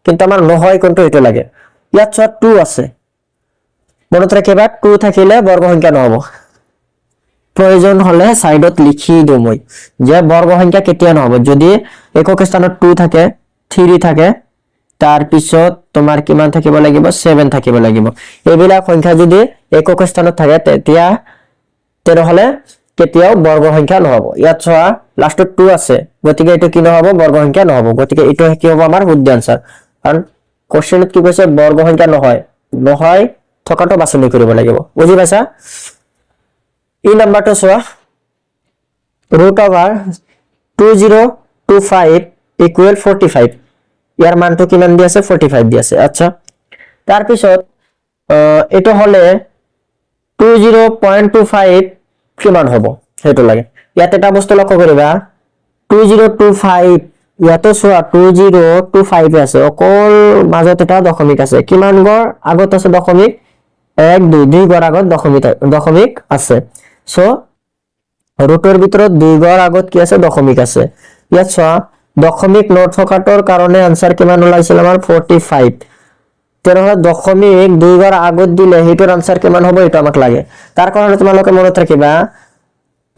কিন্তু আমাৰ নহয় কোনটো এটো লাগে ইয়াত ছয় 2 আছে মনত ৰাখিবা 2 থাকিলে বৰ্গ সংখ্যা নহব প্ৰয়োজন হলে সাইডত লিখি দিও মই যে বৰ্গ সংখ্যা কেতিয়া নহব যদি একক স্থানত 2 থাকে 3 থাকে তাৰ পিছত তোমাৰ কিমান থাকিব লাগিব 7 থাকিব লাগিব এইবিলাক সংখ্যা যদি একক স্থানত থাকে তেতিয়া তেৰহলে কেতিয়াও বৰ্গ সংখ্যা নহব ইয়াত চোৱা লাষ্টত 2 আছে গতিকে এটো কি নহব বৰ্গ সংখ্যা নহব গতিকে এটো কি হ'ব আমাৰ শুদ্ধ आंसर কাৰণ কোশ্চেনত কি কৈছে বৰ্গ সংখ্যা নহয় থকাটো বাছনি কৰিব লাগিব বুজি পাইছা এই নাম্বাৰটো চোৱা √2025 = 45 ইয়াৰ মানটো কিমান দি আছে 45 দি আছে আচ্ছা তাৰ পিছত এটো হলে 20.25 কিমান হ'ব হেতু লাগে ইয়াত এটা বস্তু লক্ষ্য কৰিবা 2025 ইয়াতো চোৱা 2025 আছে অকল মাজত এটা দশমিক আছে কিমান গড় আগত আছে দশমিক 1 2 2 গড় আগত দশমিক আছে সো ৰুটৰ ভিতৰত 2 গড় আগত কি আছে দশমিক আছে ইয়াত চোৱা দশমিক নথকাটোৰ কাৰণে आंसर কিমান ওলাইছিল আমাৰ 45 তেৰহলে দশমিক 2 গড় আগত দিলে হেটোৰ आंसर কিমান হ'ব এটা আমাক লাগে তাৰ কাৰণে তোমালোকে মনত ৰাখিবা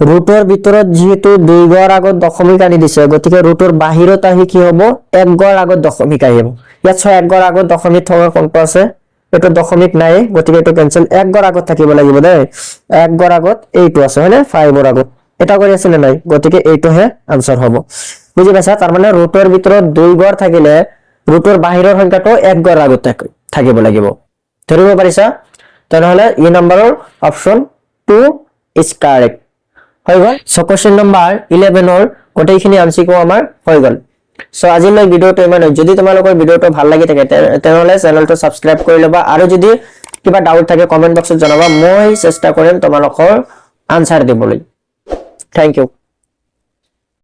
ৰুটৰ ভিতৰত যেহেতু 2 গড় আগত দশমিক আনি দিছে গতিকে ৰুটৰ বাহিৰত আহি কি হ'ব 1 গড় আগত দশমিক আহিব ইয়াত 1 গড় আগত দশমিক থকা কোনটো আছে এটো দশমিক নাই গতিকে এটো ক্যান্সেল 1 গড় আগত থাকিব লাগিব দে 1 গড় আগত এইটো আছে হয়নে 5 গড় আগত এটা কৰি আছে নাই গতিকে এইটো হে आंसर হ'ব বুজি পাইছা তাৰ মানে ৰুটৰ ভিতৰত 2 গড় থাকিলে ৰুটৰ বাহিৰৰ সংখ্যাটো 1 গড় আগত থাকিব লাগিব ধৰিব পাৰিছা তেনেহলে ই নম্বৰৰ অপচন 2 ইজ কাৰেক্ট হৈ গল সো কোশ্চেন নম্বৰ 11 ৰ গোটেইখিনি আনসাৰ আমাৰ হৈ গল সো আজিলৈ ভিডিওটো ইমানে যদি তোমালোকৰ ভিডিওটো ভাল লাগি থাকে তেনেহলে চেনেলটো সাবস্ক্ৰাইব কৰি লবা আৰু যদি কিবা ডাউট থাকে কমেন্ট বক্সত জনাবা মই চেষ্টা কৰিম তোমালোকৰ আনসাৰ দিবলৈ থ্যাংক ইউ